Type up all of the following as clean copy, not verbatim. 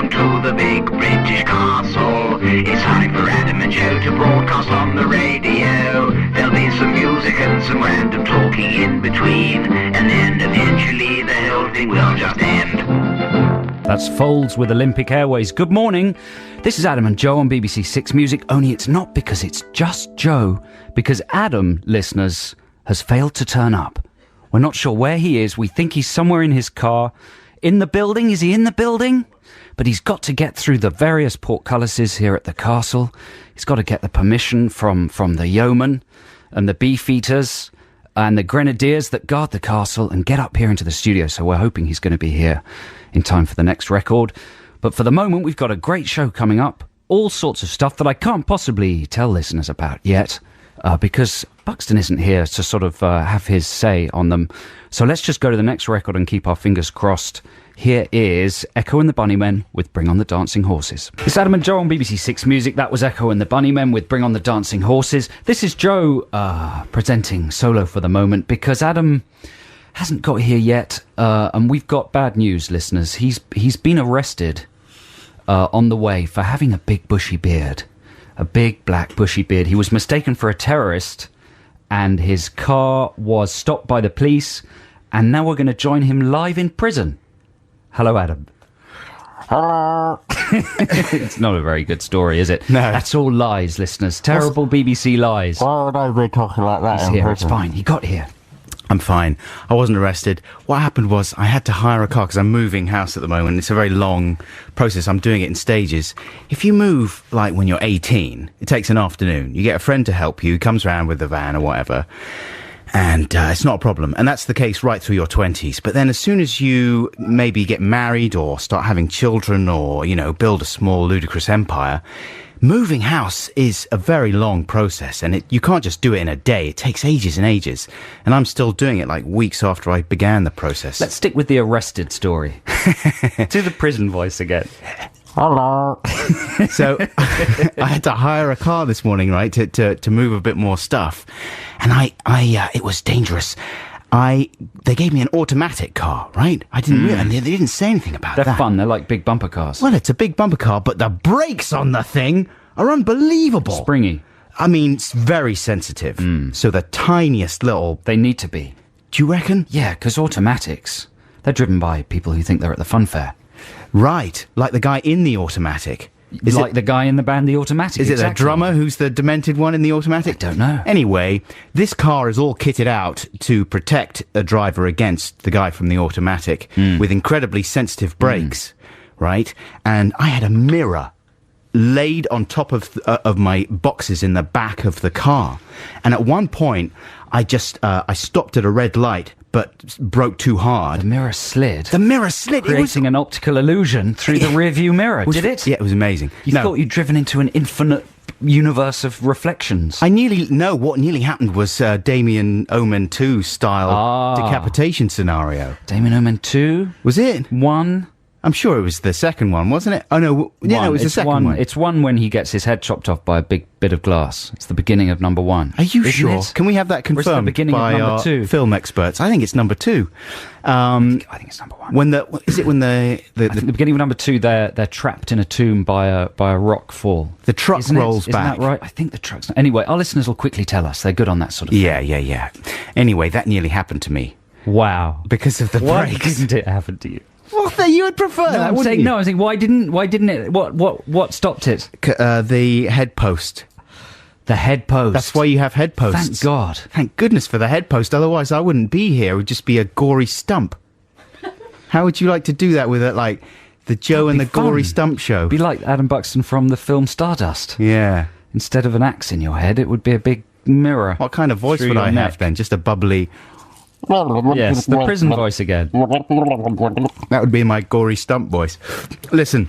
welcome to the big British castle. It's time for Adam and Joe to broadcast on the radio. There'll be some music and some random talking in between, and then eventually the whole thing will just end. That's Folds with Olympic Airways. Good morning. This is Adam and Joe on BBC Six Music, only it's not because it's just Joe, because Adam, listeners, has failed to turn up. We're not sure where he is. We think he's somewhere in his car. In the building? Is he in the building? But he's got to get through the various portcullises here at the castle. He's got to get the permission from the yeomen and the beefeaters and the grenadiers that guard the castle and get up here into the studio. So we're hoping he's going to be here in time for the next record. But for the moment, we've got a great show coming up. All sorts of stuff that I can't possibly tell listeners about yet, because Buxton isn't here to sort of have his say on them. So let's just go to the next record and keep our fingers crossed. Here is Echo and the Bunnymen with Bring on the Dancing Horses. It's Adam and Joe on BBC Six Music. That was Echo and the Bunnymen with Bring on the Dancing Horses. This is Joe presenting solo for the moment because Adam hasn't got here yet, and we've got bad news, listeners. He's been arrested on the way for having a big bushy beard. A big black bushy beard. He was mistaken for a terrorist, and his car was stopped by the police, and now we're going to join him live in prison. Hello, Adam. Hello. It's not a very good story, is it? No. That's all lies, listeners. Terrible BBC lies. Why would I be talking like that? He's here. It's fine. He got here. I'm fine. I wasn't arrested. What happened was I had to hire a car because I'm moving house at the moment. It's a very long process. I'm doing it in stages. If you move, like, when you're 18, it takes an afternoon. You get a friend to help you. He comes around with the van or whatever. And it's not a problem. And that's the case right through your 20s. But then as soon as you maybe get married or start having children or, you know, build a small ludicrous empire, moving house is a very long process, and you can't just do it in a day. It takes ages and ages, and I'm still doing it like weeks after I began the process. Let's stick with the arrested story. Do the prison voice again. Hello. So I had to hire a car this morning, right, to move a bit more stuff, and it was dangerous. They gave me an automatic car, right? I didn't realize, and they didn't say anything about that. They're fun. They're like big bumper cars. Well, it's a big bumper car, but the brakes on the thing are unbelievable. Springy. I mean, it's very sensitive. So the tiniest little... They need to be. Do you reckon? Yeah, because automatics, they're driven by people who think they're at the fun fair. Right, like the guy in the automatic. The guy in the band The Automatic. Is it the drummer who's the demented one in the automatic? I don't know. Anyway, this car is all kitted out to protect a driver against the guy from the automatic with incredibly sensitive brakes, right? And I had a mirror laid on top of my boxes in the back of the car. And at one point, I stopped at a red light, but broke too hard. The mirror slid. The mirror slid. Creating an optical illusion through the rearview mirror. Did it? Yeah, it was amazing. You thought you'd driven into an infinite universe of reflections. What nearly happened was Damien Omen 2 style decapitation scenario. Damien Omen 2? Was it? 1? I'm sure it was the second one, wasn't it? Oh, no. Yeah, no, it was the second one. It's 1 when he gets his head chopped off by a big bit of glass. It's the beginning of number 1. Are you Isn't sure? it? Can we have that confirmed by of number our 2? Film experts? I think it's number 2. I think it's number 1. I think the beginning of number 2, they're trapped in a tomb by a rock fall. The truck rolls back. Isn't that right? I think the truck's... Anyway, our listeners will quickly tell us. They're good on that sort of thing. Yeah. Anyway, that nearly happened to me. Wow. Because of the Why brakes. didn't it happen to you? Well, you would prefer that, I'm wouldn't you? saying why didn't it? What stopped it? The head post. The head post. That's why you have head posts. Thank God. Thank goodness for the head post. Otherwise, I wouldn't be here. It would just be a gory stump. How would you like to do that with it, like the Joe and the Gory Stump show? It'd be like Adam Buxton from the film Stardust. Yeah. Instead of an axe in your head, it would be a big mirror. What kind of voice through would your I neck. have then? Just a bubbly... Yes, the prison voice again. That would be my Gory Stump voice. Listen,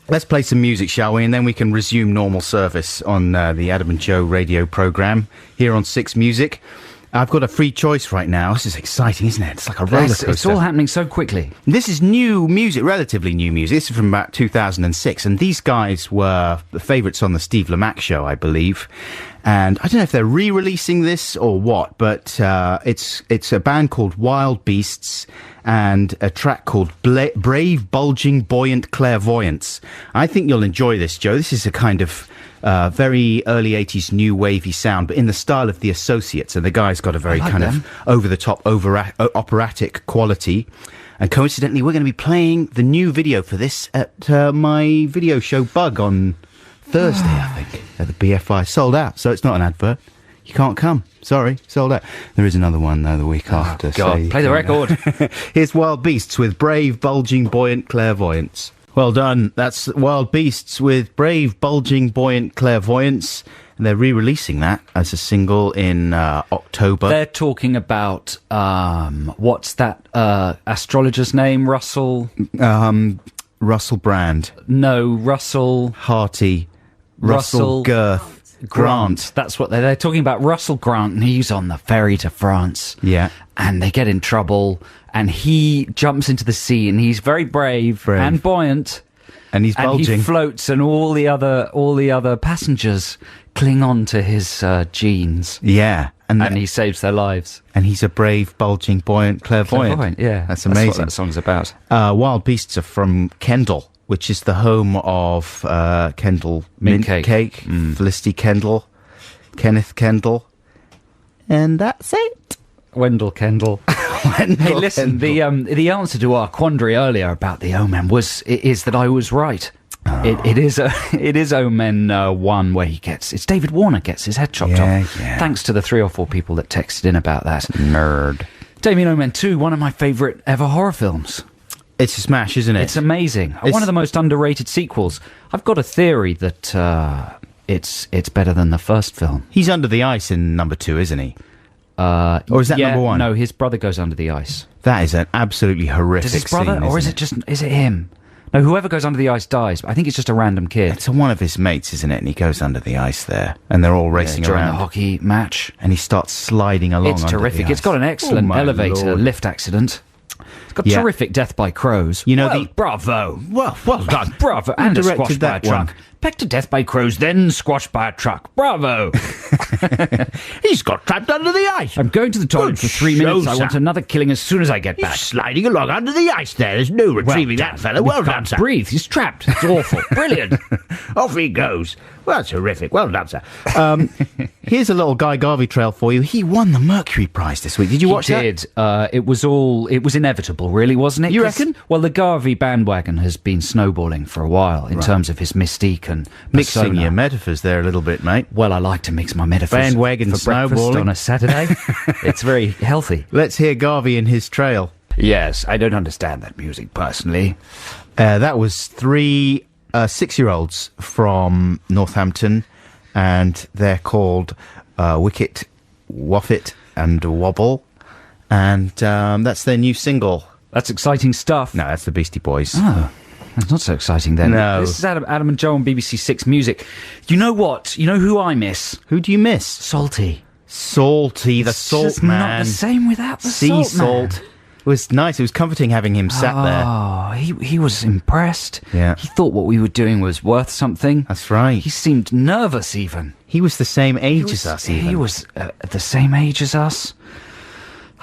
let's play some music, shall we? And then we can resume normal service on the Adam and Joe radio programme here on Six Music. I've got a free choice right now. This is exciting, isn't it? It's like a roller coaster. It's all happening so quickly. This is new music, relatively new music. This is from about 2006, and these guys were the favourites on the Steve Lamacq show, I believe. And I don't know if they're re-releasing this or what, but it's a band called Wild Beasts and a track called Brave, Bulging, Buoyant Clairvoyance. I think you'll enjoy this, Joe. This is a kind of very early 80s new wavy sound, but in the style of the Associates. And the guy's got a very kind of over-the-top, operatic quality. And coincidentally, we're going to be playing the new video for this at my video show Bug on Thursday, I think, at the BFI. Sold out, so it's not an advert. You can't come. Sorry, sold out. There is another one, though, the week after. God, so play the record. Here's Wild Beasts with Brave, Bulging, Buoyant Clairvoyance. Well done. That's Wild Beasts with Brave, Bulging, Buoyant Clairvoyance. And they're re-releasing that as a single in October. They're talking about, what's that astrologer's name? Russell Brand. No, Russell Harty. Russell Girth. Grant. That's what they're talking about. Russell Grant, and he's on the ferry to France. Yeah. And they get in trouble, and he jumps into the sea, and he's very brave. And buoyant. And he's bulging. And he floats, and all the other passengers cling on to his jeans. Yeah. And he saves their lives. And he's a brave, bulging, buoyant, clairvoyant. Yeah. That's amazing. That's what that song's about. Wild Beasts are from Kendal, which is the home of Kendal Mint Cake, Felicity Kendal, Kenneth Kendal. And that's it. Wendell Kendall. Hey, listen, the answer to our quandary earlier about the Omen is that I was right. It is Omen 1 where it's David Warner gets his head chopped off. Yeah. Thanks to the 3 or 4 people that texted in about that. Nerd. Damien Omen 2, one of my favourite ever horror films. It's a smash, isn't it? It's amazing. One of the most underrated sequels. I've got a theory that it's better than the first film. He's under the ice in number 2, isn't he? Or is that number 1? No, his brother goes under the ice. That is an absolutely horrific Does his brother, scene, or is it him? No, whoever goes under the ice dies, but I think it's just a random kid. It's one of his mates, isn't it? And he goes under the ice there, and they're all racing during around. the hockey match. And he starts sliding along. It's under terrific. the It's ice. got an excellent my elevator Lord. lift accident. It's got Yeah. terrific death by crows. You know, bravo. well done. Bravo. Who And a directed squashed by a that one? truck. Pecked to death by crows, then squashed by a truck. Bravo. He's got trapped under the ice. I'm going to the toilet Good for 3 show, minutes. I sir. want another killing as soon as I get He's back. sliding along under the ice there. There's no retrieving that fellow. Well done, sir. Breathe. He's trapped. It's awful. Brilliant. Off he goes. Well, terrific. Well done, sir. Here's a little Guy Garvey trail for you. He won the Mercury Prize this week. Did you watch He that? did. It was inevitable, really, wasn't it? You 'Cause- reckon? Well, the Garvey bandwagon has been snowballing for a while in terms of his mystique and Mixing persona. your metaphors there a little bit, mate. Well, I like to mix my metaphors Bandwagon for breakfast snowballing. on a Saturday. It's very healthy. Let's hear Garvey and his trail. Yes, I don't understand that music personally. That was 3 6-year-olds from Northampton, and they're called Wicket, Waffit, and Wobble, and that's their new single. That's exciting stuff. No, that's the Beastie Boys. Oh, that's not so exciting then. No. This is Adam and Joe on BBC 6 Music. You know what? You know who I miss? Who do you miss? Salty. Salty, the It's salt just man. not the same without the Sea salt. salt. It was nice. It was comforting having him sat there. Oh, he was impressed. Yeah. He thought what we were doing was worth something. That's right. He seemed nervous even. He was the same age as us, even. He was the same age as us.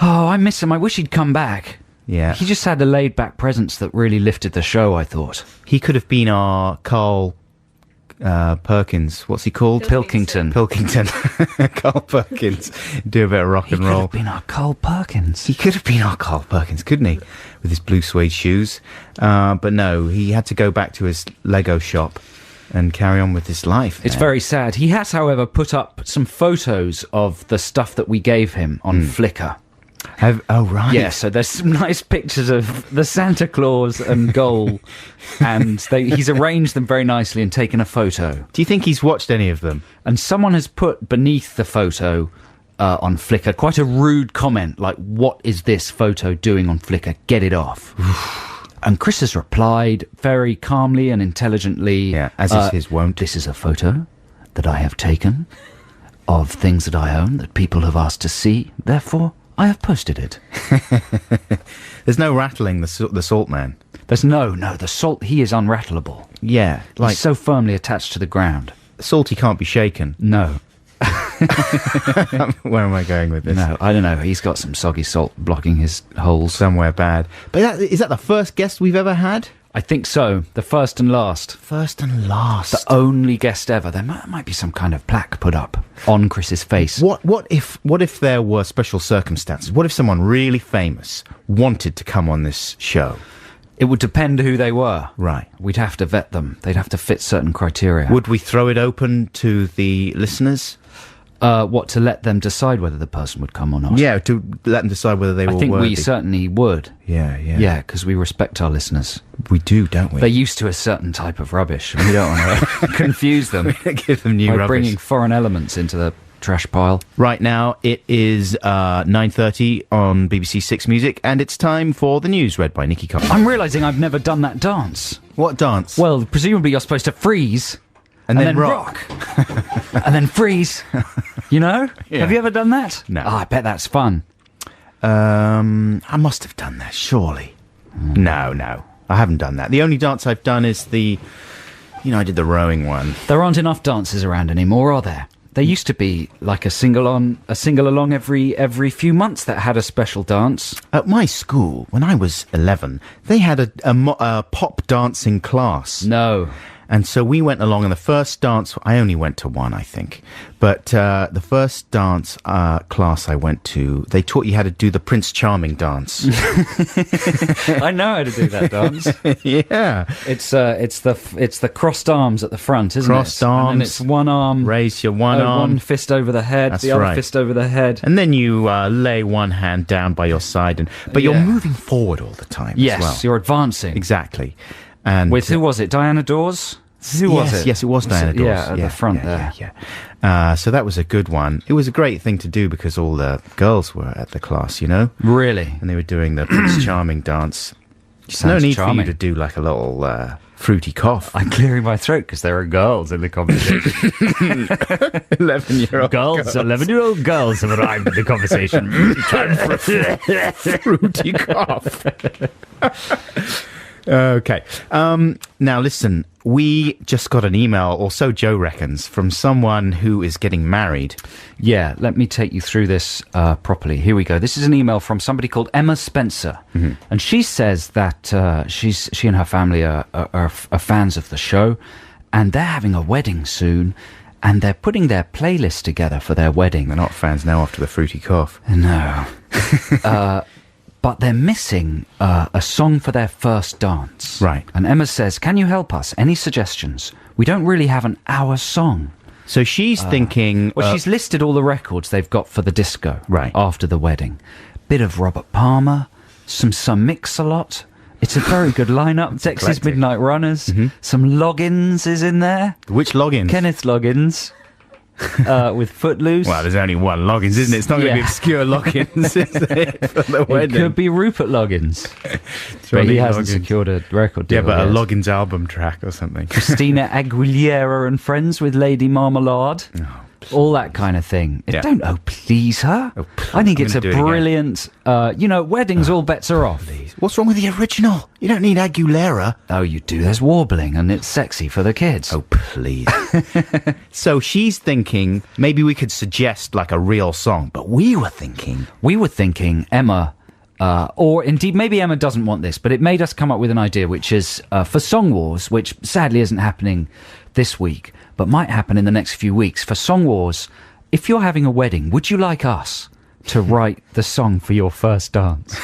Oh, I miss him. I wish he'd come back. Yeah. He just had a laid-back presence that really lifted the show, I thought. He could have been our Carl Perkins. What's he called? Pilkington. Pilkington. Carl Perkins. Do a bit of rock He and could roll. have been our Carl Perkins. He could have been our Carl Perkins, couldn't he? With his blue suede shoes. But no, he had to go back to his Lego shop and carry on with his life. It's there. very sad. He has, however, put up some photos of the stuff that we gave him on Flickr. Oh, right. Yeah, so there's some nice pictures of the Santa Claus and Goal, and he's arranged them very nicely and taken a photo. Do you think he's watched any of them? And someone has put beneath the photo on Flickr quite a rude comment, like, "What is this photo doing on Flickr? Get it off." And Chris has replied very calmly and intelligently. Yeah, as is his wont. This is a photo that I have taken of things that I own that people have asked to see. Therefore, I have posted it. There's no rattling the salt man. There's no, the salt, he is unrattleable. Yeah, like He's so firmly attached to the ground. salty can't be shaken. No. Where am I going with this? No, I don't know. He's got some soggy salt blocking his holes. Somewhere bad. But is that the first guest we've ever had? I think so. The first and last. First and last. The only guest ever. There might be some kind of plaque put up on Chris's face. What if there were special circumstances? What if someone really famous wanted to come on this show? It would depend who they were. Right. We'd have to vet them. They'd have to fit certain criteria. Would we throw it open to the listeners? What, to let them decide whether the person would come or not? Yeah, to let them decide whether they were I think worthy. we certainly would. Yeah. Yeah, because we respect our listeners. We do, don't we? They're used to a certain type of rubbish, and we don't want to confuse them Give them new by rubbish. bringing foreign elements into the trash pile. Right now, it is 9:30 on BBC Six Music, and it's time for the news read by Nikki Cox. I'm realising I've never done that dance. What dance? Well, presumably you're supposed to freeze and then rock. And then freeze. You know? Yeah. Have you ever done that? No. Oh, I bet that's fun. I must have done that, surely. No, I haven't done that. The only dance I've done is I did the rowing one. There aren't enough dances around anymore, are there? There used to be like a single along every few months that had a special dance. At my school, when I was 11, they had a pop dancing class. No. And so we went along, and the first dance, I only went to one, I think. But the first dance class I went to, they taught you how to do the Prince Charming dance. I know how to do that dance. Yeah. It's the crossed arms at the front, isn't Crossed it? arms. And it's one arm, Raise your one arm. one fist over the head, That's the other right. fist over the head. And then you lay one hand down by your side, but you're Yeah. moving forward all the time Yes, as well. you're advancing. Exactly. And With who was it? Diana Dawes? Who was it? Yes, it was Diana Dawes. Yeah, at the front there. Yeah. So that was a good one. It was a great thing to do because all the girls were at the class, Really? and they were doing the Prince Charming dance. There's no Sounds need for charming. you to do like a little fruity cough. I'm clearing my throat because there are girls in the conversation. 11-year-old girls, 11-year-old girls have arrived in the conversation. time for a fruity cough. Okay. Now listen, we just got an email, or so Joe reckons, from someone who is getting married. Yeah, let me take you through this properly. Here we go. This is an email from somebody called Emma Spencer. And she says that she and her family are fans of the show, and they're having a wedding soon, and they're putting their playlist together for their wedding. They're not fans now after the fruity cough. No. But they're missing a song for their first dance. Right. And Emma says, can you help us? Any suggestions? We don't really have an hour song. So she's thinking... Well, she's listed all the records they've got for the disco. Right. After the wedding. Bit of Robert Palmer, some Mix-a-Lot. It's a very good lineup. Texas eclectic. Midnight Runners. Some Loggins is in there. Which Loggins? Kenneth Loggins. With Footloose. Well, there's only one Loggins, isn't it? It's not going to be Yeah. obscure Loggins, is it, for the It wedding? could be Rupert Loggins. But Johnny he hasn't Loggins. secured a record deal Yeah, but a yet. Loggins album track or something. Christina Aguilera and Friends with Lady Marmalade. All that kind of thing. Yeah. Don't please her. I think I'm it's a gonna do it again. brilliant... weddings, all bets are off. What's wrong with the original? You don't need Aguilera. Oh, you do. There's warbling, and it's sexy for the kids. Oh, please. So she's thinking maybe we could suggest like a real song, but we were thinking... We were thinking Emma... or indeed, maybe Emma doesn't want this, but it made us come up with an idea, which is for Song Wars, which sadly isn't happening this week, but might happen in the next few weeks. For Song Wars, if you're having a wedding, would you like us to write the song for your first dance?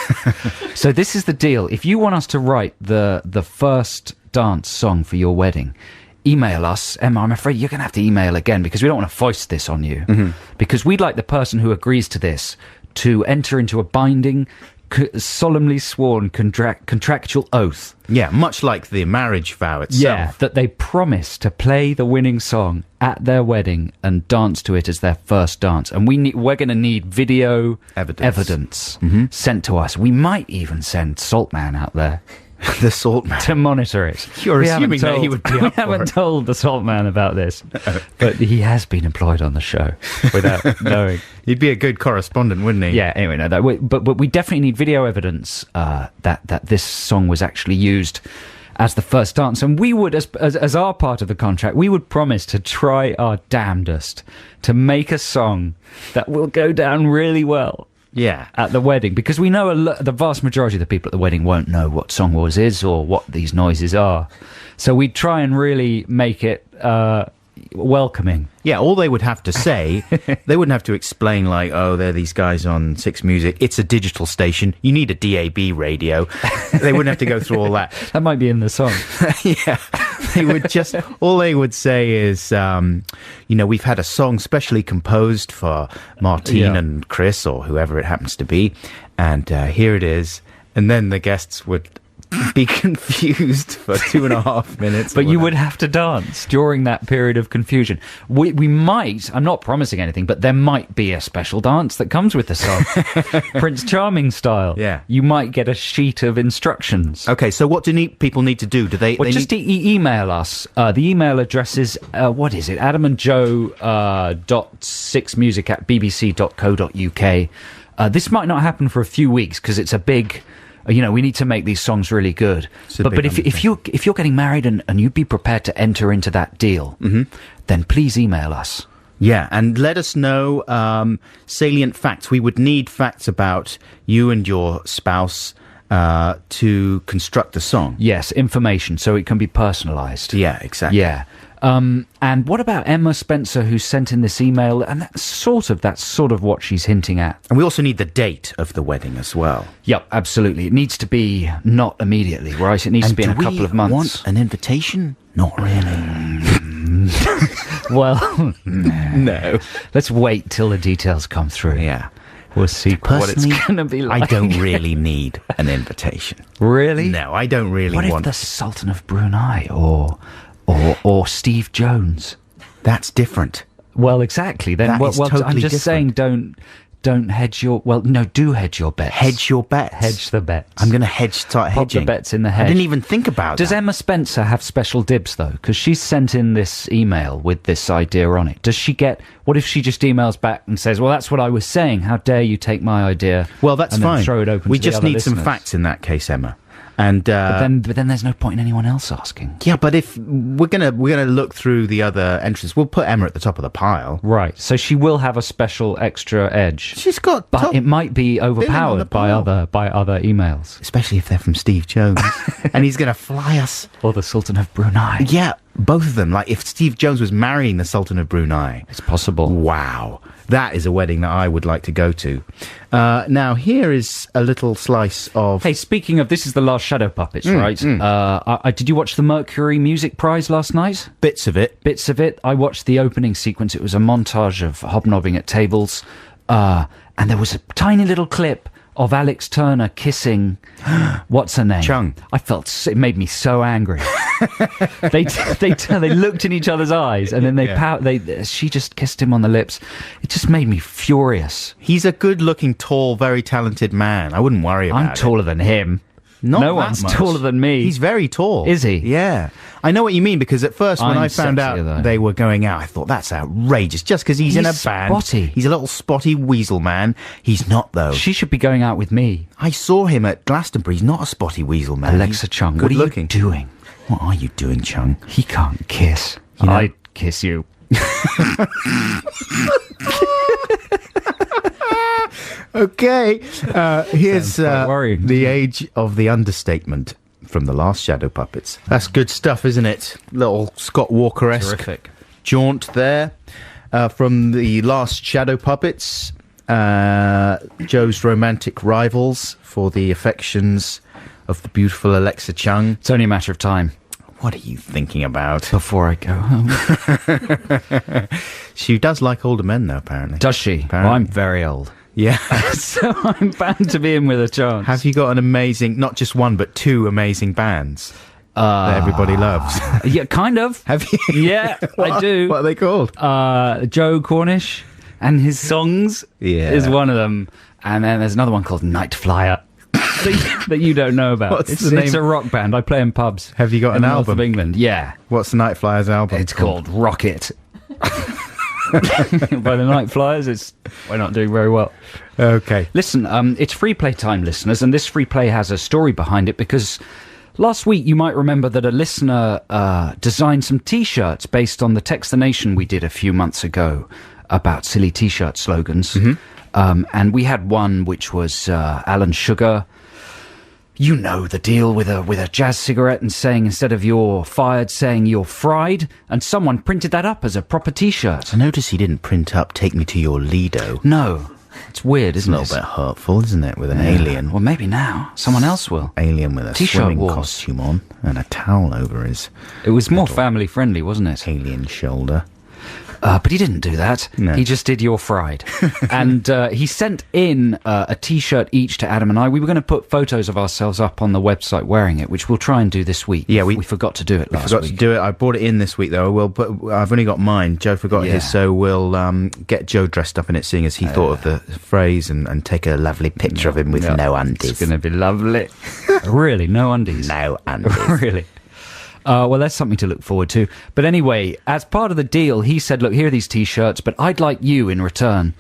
So this is the deal. If you want us to write the first dance song for your wedding, email us. Emma, I'm afraid you're going to have to email again because we don't want to foist this on you. Because we'd like the person who agrees to this to enter into a binding, solemnly sworn contractual oath. Yeah, much like the marriage vow itself. Yeah, that they promise to play the winning song at their wedding and dance to it as their first dance. And we're going to need video evidence sent to us. We might even send Saltman out there The Salt Man. to monitor it. You're We assuming haven't that he would be We up for haven't it. told the Saltman about this, but he has been employed on the show without knowing. He'd be a good correspondent, wouldn't he? Yeah, anyway, no, but we definitely need video evidence that this song was actually used as the first dance. And we would, as our part of the contract, we would promise to try our damnedest to make a song that will go down really well. Yeah. At the wedding, because we know the vast majority of the people at the wedding won't know what Song Wars is or what these noises are. So we'd try and really make it welcoming. Yeah, all they would have to say, they wouldn't have to explain like, oh, they're these guys on Six Music. It's a digital station. You need a DAB radio. They wouldn't have to go through all that. That might be in the song. Yeah. They would just, all they would say is, we've had a song specially composed for Martine and Chris or whoever it happens to be. And here it is. And then the guests would be confused for 2.5 minutes. But you would have to dance during that period of confusion. We might, I'm not promising anything, but there might be a special dance that comes with the song. Prince Charming style. Yeah. You might get a sheet of instructions. Okay, so what do people need to do? Do they? Well, just email us. The email address is, what is it? adamandjoe.6music@bbc.co.uk. This might not happen for a few weeks because it's a big... we need to make these songs really good. But if you're getting married and you'd be prepared to enter into that deal, then please email us. Yeah, and let us know salient facts. We would need facts about you and your spouse to construct the song. Yes, information, so it can be personalised. Yeah, exactly. Yeah. And what about Emma Spencer, who sent in this email? And that's sort of what she's hinting at. And we also need the date of the wedding as well. Yep, absolutely. It needs to be not immediately, right? It needs to be in a couple of months. Want an invitation? Not really. Well, no. Let's wait till the details come through. Yeah. We'll see what it's going to be like. I don't really need an invitation. Really? No, I don't really want... What if the Sultan of Brunei or Steve Jones? That's different. Well, exactly. Then, totally I'm just different. saying, don't hedge your... Well, no, do hedge your bets. Hedge your bets. Hedge the bets. I'm going to start Pop hedging. the bets in the hedge. I didn't even think about Does that. Emma Spencer have special dibs, though? Because she's sent in this email with this idea on it. Does she get... What if she just emails back and says, well, that's what I was saying. How dare you take my idea? Well, that's and fine. Then throw it open we to the just other need some listeners? facts in that case, Emma. And but then there's no point in anyone else asking. Yeah, but if we're gonna look through the other entries, we'll put Emma at the top of the pile. Right. So she will have a special extra edge. She's got, but it might be overpowered by other emails, especially if they're from Steve Jones, and he's gonna fly us, or the Sultan of Brunei. Yeah, both of them. Like if Steve Jones was marrying the Sultan of Brunei, it's possible. Wow. That is a wedding that I would like to go to. Now, here is a little slice of... Hey, speaking of... This is the last Shadow Puppets, right? Did you watch the Mercury Music Prize last night? Bits of it. Bits of it. I watched the opening sequence. It was a montage of hobnobbing at tables. And there was a tiny little clip of Alex Turner kissing... what's her name? Chung. It made me so angry. They looked in each other's eyes, and then she just kissed him on the lips. It just made me furious. He's a good-looking, tall, very talented man. I wouldn't worry about it. I'm taller than him. No one's taller than me. He's very tall. Is he? Yeah. I know what you mean, because at first when I found out they were going out, I thought, that's outrageous, just because he's in a band. Spotty. He's a little spotty weasel man. He's not, though. She should be going out with me. I saw him at Glastonbury. He's not a spotty weasel man. Alexa Chung, what are you doing? What are you doing, Chung? He can't kiss. I'd kiss you. Okay, here's worrying. the age of the understatement from the last Shadow Puppets. That's good stuff, isn't it? Little Scott Walker-esque Terrific jaunt there from the last Shadow Puppets. Joe's romantic rivals for the affections of the beautiful Alexa Chung. It's only a matter of time. What are you thinking about? Before I go home. She does like older men, though, apparently. Does she? Apparently. Well, I'm very old. Yeah. So I'm bound to be in with a chance. Have you got an amazing, not just one, but two amazing bands that everybody loves? Yeah, kind of. Have you? Yeah, I do. What are they called? Joe Cornish and his songs is one of them. And then there's another one called Night Flyer. That you don't know about. What's the name? It's a rock band. I play in pubs. Have you got an in the north album? of England? Yeah. What's the Night Flyers album? It's called Rocket. By the Night Flyers, we're not doing very well. Okay. Listen, it's free play time, listeners, and this free play has a story behind it because Last week, you might remember that a listener designed some T-shirts based on the Text the Nation we did a few months ago about silly T-shirt slogans. And we had one which was Alan Sugar. You know the deal with a jazz cigarette and saying instead of "you're fired," saying "you're fried," and someone printed that up as a proper T-shirt. I notice he didn't print up "Take Me to Your Lido." No, it's weird, It's a isn't it? little bit hurtful, isn't it? With an alien. Well, maybe now someone else will. Alien with a T-shirt swimming wars. costume on and a towel over his It was more family friendly, wasn't it? alien shoulder. But he didn't do that. No. He just did "You're fried." And he sent in a T-shirt each to Adam and I. We were going to put photos of ourselves up on the website wearing it, which we'll try and do this week. Yeah, we forgot to do it last Forgot week. to do it. I brought it in this week though. I've only got mine. Joe forgot Yeah. his, so we'll get Joe dressed up in it, seeing as he thought of the phrase, and take a lovely picture of him with no undies. It's going to be lovely. Really, no undies. No undies. Really. Well, that's something to look forward to. But anyway, as part of the deal, he said, look, here are these T-shirts, but I'd like you in return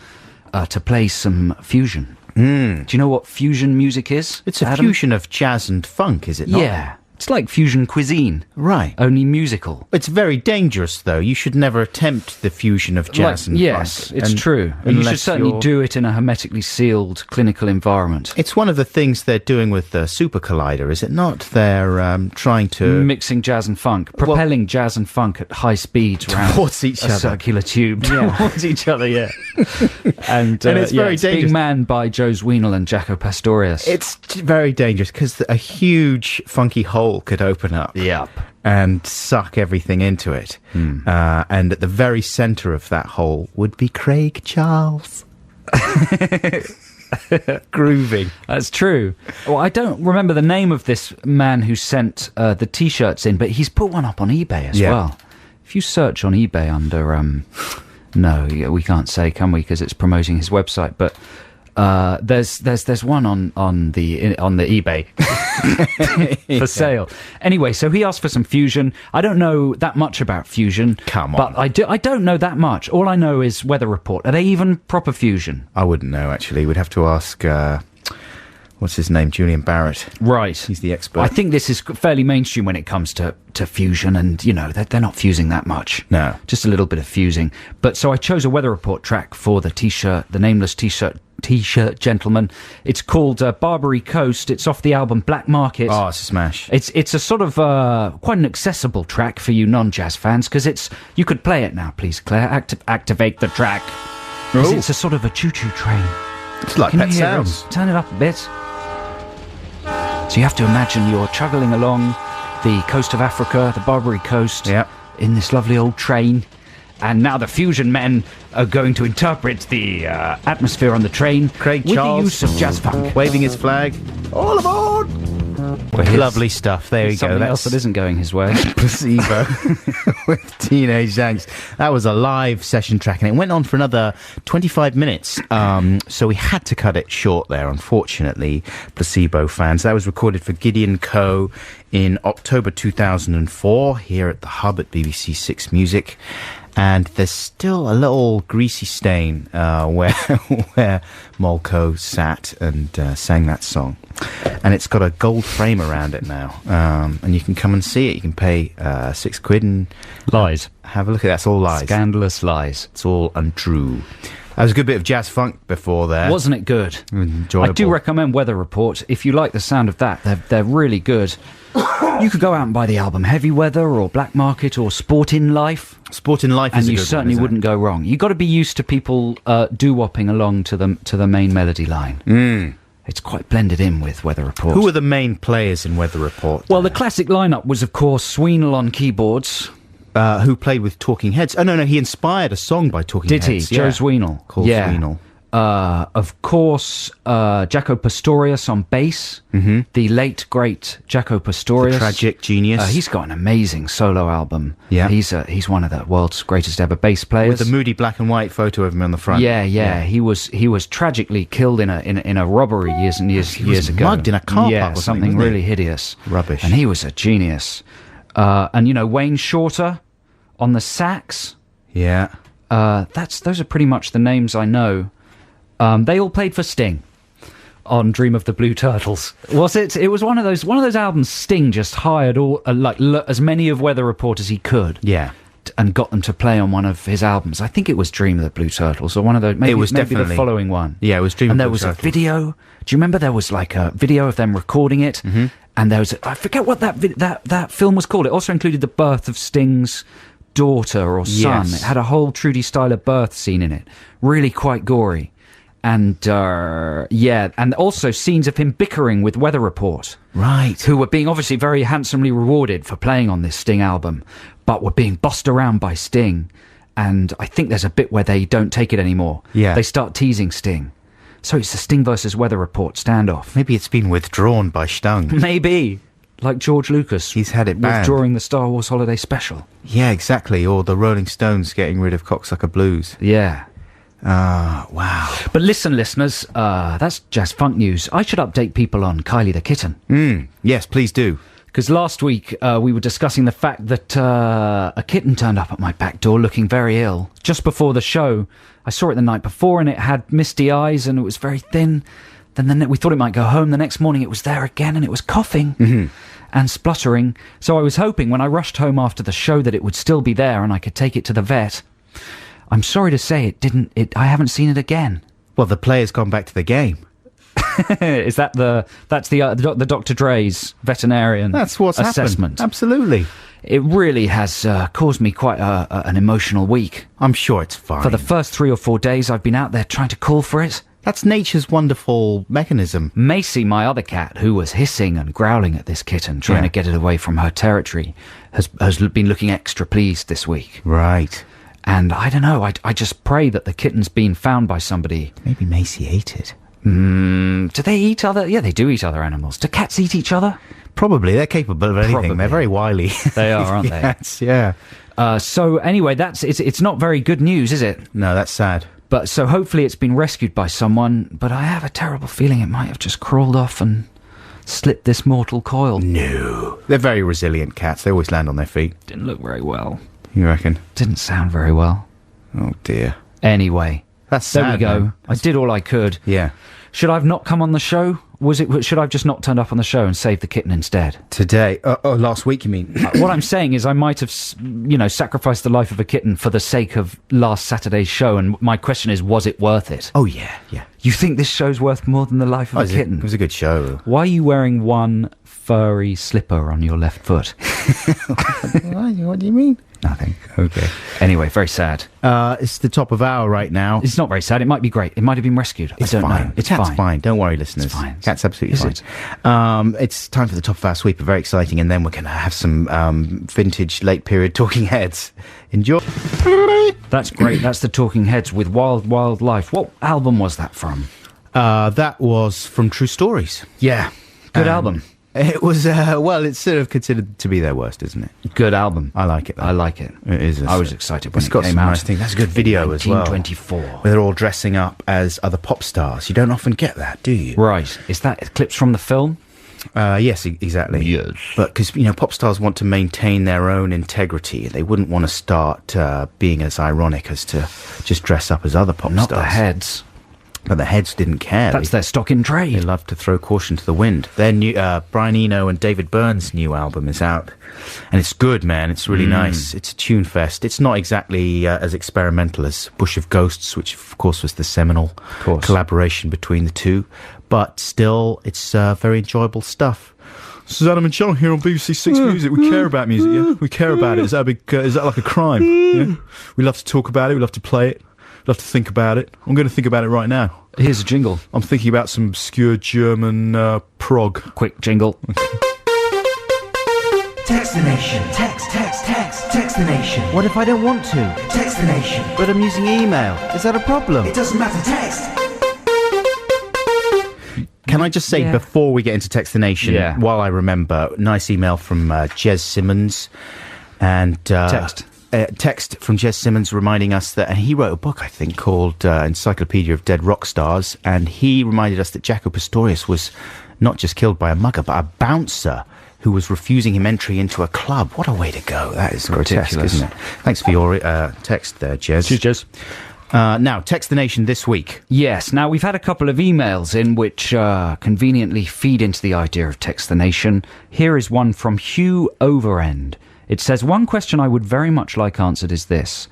to play some fusion. Do you know what fusion music is? It's a Adam? fusion of jazz and funk, is it not? Yeah. It's like fusion cuisine, Right. only musical. It's very dangerous, though. You should never attempt the fusion of jazz and yes, funk. it's And true. And you should unless certainly you're- do it in a hermetically sealed clinical environment. It's one of the things they're doing with the Super Collider, is it not? They're trying to... Mixing jazz and funk, propelling jazz and funk at high speeds around Towards each a other. circular tube towards each other, yeah. and And it's very being dangerous. manned by Joe Zweenel and Jaco Pastorius. It's very dangerous, because a huge funky hole could open up. Yep. And suck everything into it. And at the very centre of that hole would be Craig Charles. Grooving. That's true. Well, I don't remember the name of this man who sent the T-shirts in, but he's put one up on eBay as Yeah. well. If you search on eBay under... no, we can't say, can we? Because it's promoting his website. But there's one on the eBay for sale. Anyway, so he asked for some fusion. I don't know that much about fusion. Come But on. I don't know that much. All I know is Weather Report. Are they even proper fusion? I wouldn't know, actually. We'd have to ask... what's his name? Julian Barrett. Right. He's the expert. I think this is fairly mainstream when it comes to fusion, and, you know, they're not fusing that much. No. Just a little bit of fusing. But so I chose a Weather Report track for the T-shirt, the nameless T-shirt gentleman. It's called Barbary Coast. It's off the album Black Market. Oh, it's a smash. It's a sort of quite an accessible track for you non-jazz fans, because you could play it now, please, Claire. Activate the track. 'Cause Oh. it's a sort of a choo-choo train. It's like Can you Pet hear Sounds. it? Turn it up a bit. So you have to imagine you're travelling along the coast of Africa, the Barbary Coast, Yep. in this lovely old train. And now the fusion men are going to interpret the atmosphere on the train Craig with Charles. the use of jazz funk. Waving his flag. All aboard! Well, here's Lovely stuff. There you go. something else that isn't going his way. Placebo with Teenage Angst. That was a live session track, and it went on for another 25 minutes. So we had to cut it short there, unfortunately, Placebo fans. That was recorded for Gideon Co. in October 2004 here at the Hub at BBC Six Music. And there's still a little greasy stain where Molko sat and sang that song. And it's got a gold frame around it now. And you can come and see it. You can pay £6 and Lies. have a look at that. It's all lies. Scandalous lies. It's all untrue. That was a good bit of jazz funk before there. Wasn't it good? Enjoyable. I do recommend Weather Report. If you like the sound of that, they're really good. You could go out and buy the album Heavy Weather or Black Market or Sport in Life, Sport in Life and is a you good certainly one, isn't wouldn't go wrong. You've got to be used to people doo-wopping along to the main melody line. It's quite blended in with Weather Report. Who are the main players in Weather Report? Well, the classic lineup was, of course, Sweenel on keyboards. Who played with Talking Heads? Oh, no, he inspired a song by Talking Did he? Heads. Joe yeah. Sweenel. Called Sweenel. Of course, Jaco Pastorius on bass. Mm-hmm. The late, great Jaco Pastorius. The tragic genius. He's got an amazing solo album. Yeah. He's one of the world's greatest ever bass players. With the moody black and white photo of him on the front. Yeah. He was tragically killed in a robbery years and years ago. mugged in a car park Yeah, or something, something wasn't he? really hideous. Rubbish. And he was a genius. And you know, Wayne Shorter on the sax. Yeah. Those are pretty much the names I know. They all played for Sting. on Dream of the Blue Turtles. Was it? It was one of those albums. Sting just hired as many of Weather Report as he could. Yeah. And got them to play on one of his albums. I think it was Dream of the Blue Turtles, or one of those. Maybe, It was maybe definitely the following one. Yeah, it was Dream of And there Blue was Turtles. a video. Do you remember there was like a video of them recording it? Mm-hmm. And there was I forget what that film was called. It also included the birth of Sting's daughter or son. Yes. It had a whole Trudy Styler birth scene in it. Really quite gory. And and also scenes of him bickering with Weather Report. Right. Who were being obviously very handsomely rewarded for playing on this Sting album, but were being bossed around by Sting. And I think there's a bit where they don't take it anymore. Yeah. They start teasing Sting. So it's the Sting versus Weather Report standoff. Maybe it's been withdrawn by Stung. Maybe. Like George Lucas. He's had it banned. Withdrawing the Star Wars Holiday Special. Yeah, exactly. Or the Rolling Stones getting rid of Cocksucker Blues. Yeah. Wow. But listen, listeners, that's Jazz Funk News. I should update people on Kylie the Kitten. Yes, please do. Because last week we were discussing the fact that a kitten turned up at my back door looking very ill. Just before the show, I saw it the night before and it had misty eyes and it was very thin. Then we thought it might go home. The next morning it was there again and it was coughing and spluttering. So I was hoping when I rushed home after the show that it would still be there and I could take it to the vet. I'm sorry to say it didn't. I haven't seen it again. Well, the player's gone back to the game. Is that the Dr. Dre's veterinarian That's what's assessment? happened. Absolutely. It really has caused me quite an emotional week. I'm sure it's fine. For the first 3 or 4 days, I've been out there trying to call for it. That's nature's wonderful mechanism. Macy, my other cat, who was hissing and growling at this kitten, trying to get it away from her territory, has been looking extra pleased this week. Right. And I don't know, I just pray that the kitten's been found by somebody. Maybe Macy ate it. Do they eat other... Yeah, they do eat other animals. Do cats eat each other? Probably. They're capable of anything. Probably. They're very wily. They are, aren't they? Yes, yeah. So anyway, it's not very good news, is it? No, that's sad. But so hopefully it's been rescued by someone, but I have a terrible feeling it might have just crawled off and slipped this mortal coil. No. They're very resilient cats. They always land on their feet. Didn't look very well. You reckon? Didn't sound very well. Oh, dear. Anyway. That's There sad, we go. man. I did all I could. Yeah. Should I have not come on the show? Should I have just not turned up on the show and saved the kitten instead? Today. Last week, you mean? What I'm saying is I might have, sacrificed the life of a kitten for the sake of last Saturday's show, and my question is, was it worth it? Oh, yeah, yeah. You think this show's worth more than the life of a kitten? It was a good show. Why are you wearing one furry slipper on your left foot? What do you mean? Nothing. Okay. Anyway, very sad. It's the top of hour right now. It's not very sad. It might be great. It might have been rescued. It's I don't fine. know. It's Cat's fine. fine. Don't worry, listeners. It's fine. Cat's absolutely Is fine. it? It's time for the top of our sweeper. Very exciting. And then we're going to have some vintage late period talking heads. Enjoy. That's great. That's the Talking Heads with Wild Wild Life. What album was that from? That was from True Stories. Yeah. Good album. It was, it's sort of considered to be their worst, isn't it? Good album. I like it, though. I like it. It is. I was excited when It's it got came some out. nice things. That's a good video as well. 1924. Where they're all dressing up as other pop stars. You don't often get that, do you? Right. Is that clips from the film? Yes, exactly. Yes. But because, pop stars want to maintain their own integrity. They wouldn't want to start being as ironic as to just dress up as other pop Not stars. the heads. But the heads didn't care. That's their stock in They trade. love to throw caution to the wind. Their new Brian Eno and David Byrne's new album is out, and it's good, man. It's really nice. It's a tune fest. It's not exactly as experimental as Bush of Ghosts, which of course was the seminal collaboration between the two, but still, it's very enjoyable stuff. This is Adam and John here on BBC Six Music. We care about music, yeah. We care about it. Is that a big? Is that like a crime? Yeah. We love to talk about it. We love to play it. Love to think about it. I'm going to think about it right now. Here's a jingle. I'm thinking about some obscure German prog. Quick jingle. Text the nation. Text the nation. What if I don't want to? Text the nation. But I'm using email. Is that a problem? It doesn't matter, text. Can I just say, before we get into Text the Nation, while I remember, nice email from Jez Simmons. And text from Jez Simmons reminding us that, and he wrote a book, I think, called Encyclopedia of Dead Rock Stars, and he reminded us that Jaco Pastorius was not just killed by a mugger, but a bouncer who was refusing him entry into a club. What a way to go. That is grotesque, Ridiculous. isn't it? Thanks for your text there, Jez. Cheers, Jez. Now, Text the Nation this week. Yes. Now, we've had a couple of emails in which conveniently feed into the idea of Text the Nation. Here is one from Hugh Overend. It says, one question I would very much like answered is this.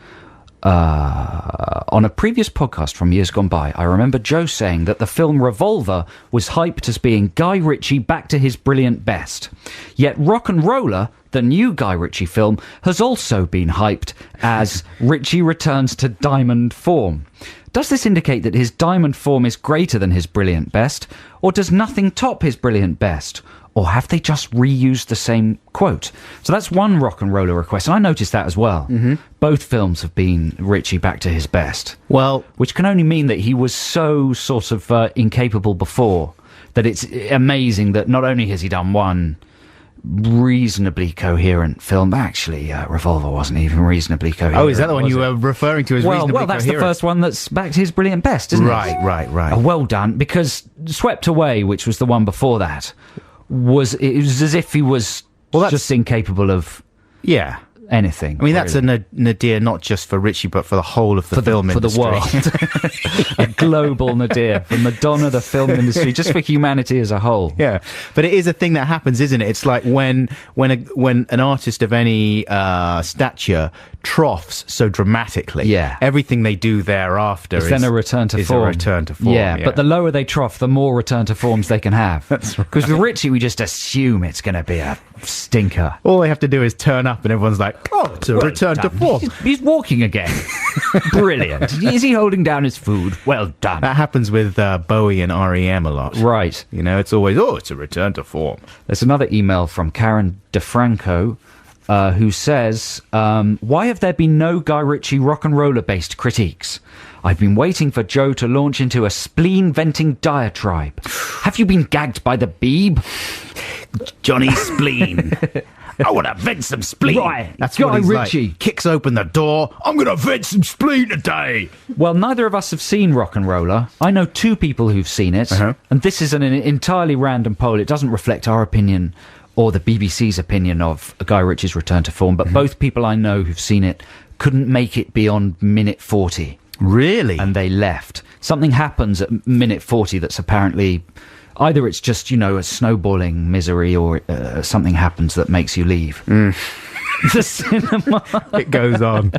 On a previous podcast from years gone by, I remember Joe saying that the film Revolver was hyped as being Guy Ritchie back to his brilliant best. Yet Rock and Roller, the new Guy Ritchie film, has also been hyped as Ritchie returns to diamond form. Does this indicate that his diamond form is greater than his brilliant best, or does nothing top his brilliant best? Or have they just reused the same quote? So that's one Rock and Roller request, and I noticed that as well. Mm-hmm. Both films have been Ritchie back to his best. Well, which can only mean that he was so sort of incapable before that it's amazing that not only has he done one reasonably coherent film, actually, Revolver wasn't even reasonably coherent. Oh, is that the one you were referring to as reasonably Well, that's coherent? the first one that's back to his brilliant best, isn't it? Right. Well done, because Swept Away, which was the one before that, it was as if he was just incapable of anything. I mean, that's a nadir not just for Ritchie, but for the whole of the film industry. For the world. A global nadir for Madonna, the film industry, just for humanity as a whole. Yeah, but it is a thing that happens, isn't it? It's like when an artist of any stature troughs so dramatically, everything they do thereafter is then a return to form. A return to form. Yeah, but the lower they trough, the more return to forms they can have. That's right. Because with Ritchie, we just assume it's going to be a stinker. All they have to do is turn up, and everyone's like, "Oh, it's a return to form." He's walking again. Brilliant. Is he holding down his food? Well done. That happens with Bowie and REM a lot. Right. You know, it's always, it's a return to form. There's another email from Karen DeFranco, who says, why have there been no Guy Ritchie Rock and Roller based critiques? I've been waiting for Joe to launch into a spleen-venting diatribe. Have you been gagged by the Beeb? Johnny Spleen. I want to vent some spleen. Right, That's Guy what he's Ritchie. like. Kicks open the door. I'm going to vent some spleen today. Well, neither of us have seen Rock and Roller. I know two people who've seen it, and this is an entirely random poll. It doesn't reflect our opinion or the BBC's opinion of Guy Ritchie's return to form, but both people I know who've seen it couldn't make it beyond minute 40. Really? And they left. Something happens at minute 40 that's apparently... Either it's just, a snowballing misery, or something happens that makes you leave. The cinema. It goes on.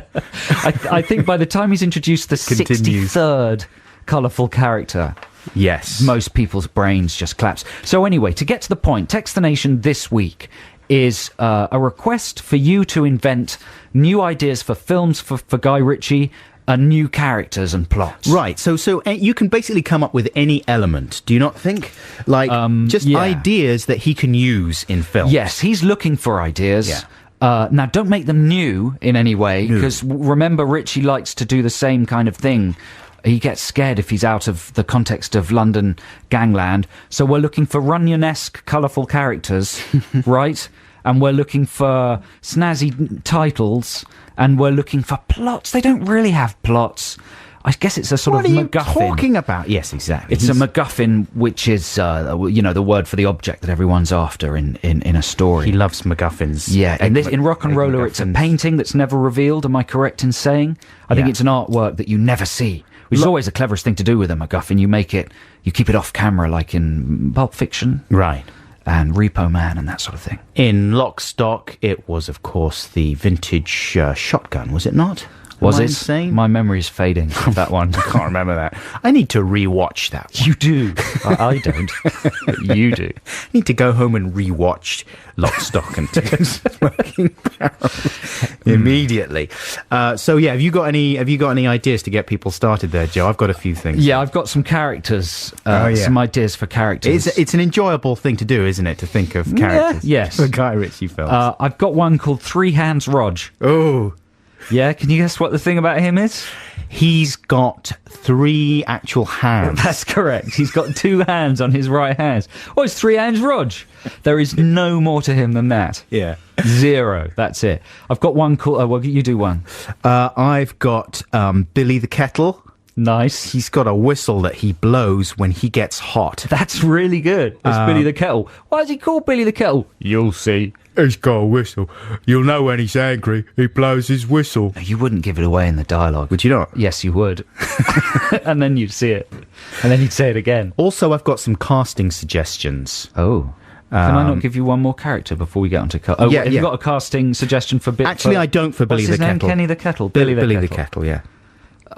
I think by the time he's introduced the Continues. 63rd colourful character... Yes. Most people's brains just collapse. So anyway, to get to the point, Text the Nation this week is a request for you to invent new ideas for films for Guy Ritchie, and new characters and plots. Right, so you can basically come up with any element, do you not think? Like, ideas that he can use in films. Yes, he's looking for ideas. Yeah. Now, don't make them new in any way, because remember, Ritchie likes to do the same kind of thing. He gets scared if he's out of the context of London gangland. So we're looking for Runyon-esque, colourful characters, right? And we're looking for snazzy titles, and we're looking for plots. They don't really have plots. I guess it's a sort of MacGuffin. What are you talking about? Yes, exactly. It's a MacGuffin, which is, the word for the object that everyone's after in a story. He loves MacGuffins. Yeah, in Rock and Roller, it's a painting that's never revealed. Am I correct in saying? I think it's an artwork that you never see, which is always the cleverest thing to do with a MacGuffin. You keep it off camera, like in Pulp Fiction. Right. And Repo Man and that sort of thing. In Lock, Stock, it was, of course, the vintage shotgun, was it not? Was Am I it? insane? My memory's fading. That one. I can't remember that. I need to rewatch that one. You do. I don't. But you do. I need to go home and rewatch Lock, Stock and Two Smoking Barrels immediately. So yeah, have you got any ideas to get people started there, Joe? I've got a few things. Yeah, I've got some characters. Some ideas for characters. It's an enjoyable thing to do, isn't it? To think of characters. Yes. For Guy Ritchie films. I've got one called Three Hands Rog. Oh. Yeah, can you guess what the thing about him is? He's got 3 actual hands. That's correct. He's got 2 hands on his right hand. Oh, it's 3 hands Rog. There is no more to him than that. Yeah. 0. That's it. I've got one called... well, you do one. I've got Billy the Kettle. Nice. He's got a whistle that he blows when he gets hot. That's really good. It's Billy the Kettle. Why is he called Billy the Kettle? You'll see. He's got a whistle. You'll know when he's angry. He blows his whistle. You wouldn't give it away in the dialogue. Would you not? Yes, you would. And then you'd see it. And then you'd say it again. Also, I've got some casting suggestions. Oh. Can I not give you one more character before we get on to... Yeah, have you yeah. got a casting suggestion for... Actually, I don't for Billy What's his the name? Kettle. Kenny the Kettle? Billy the Kettle, yeah.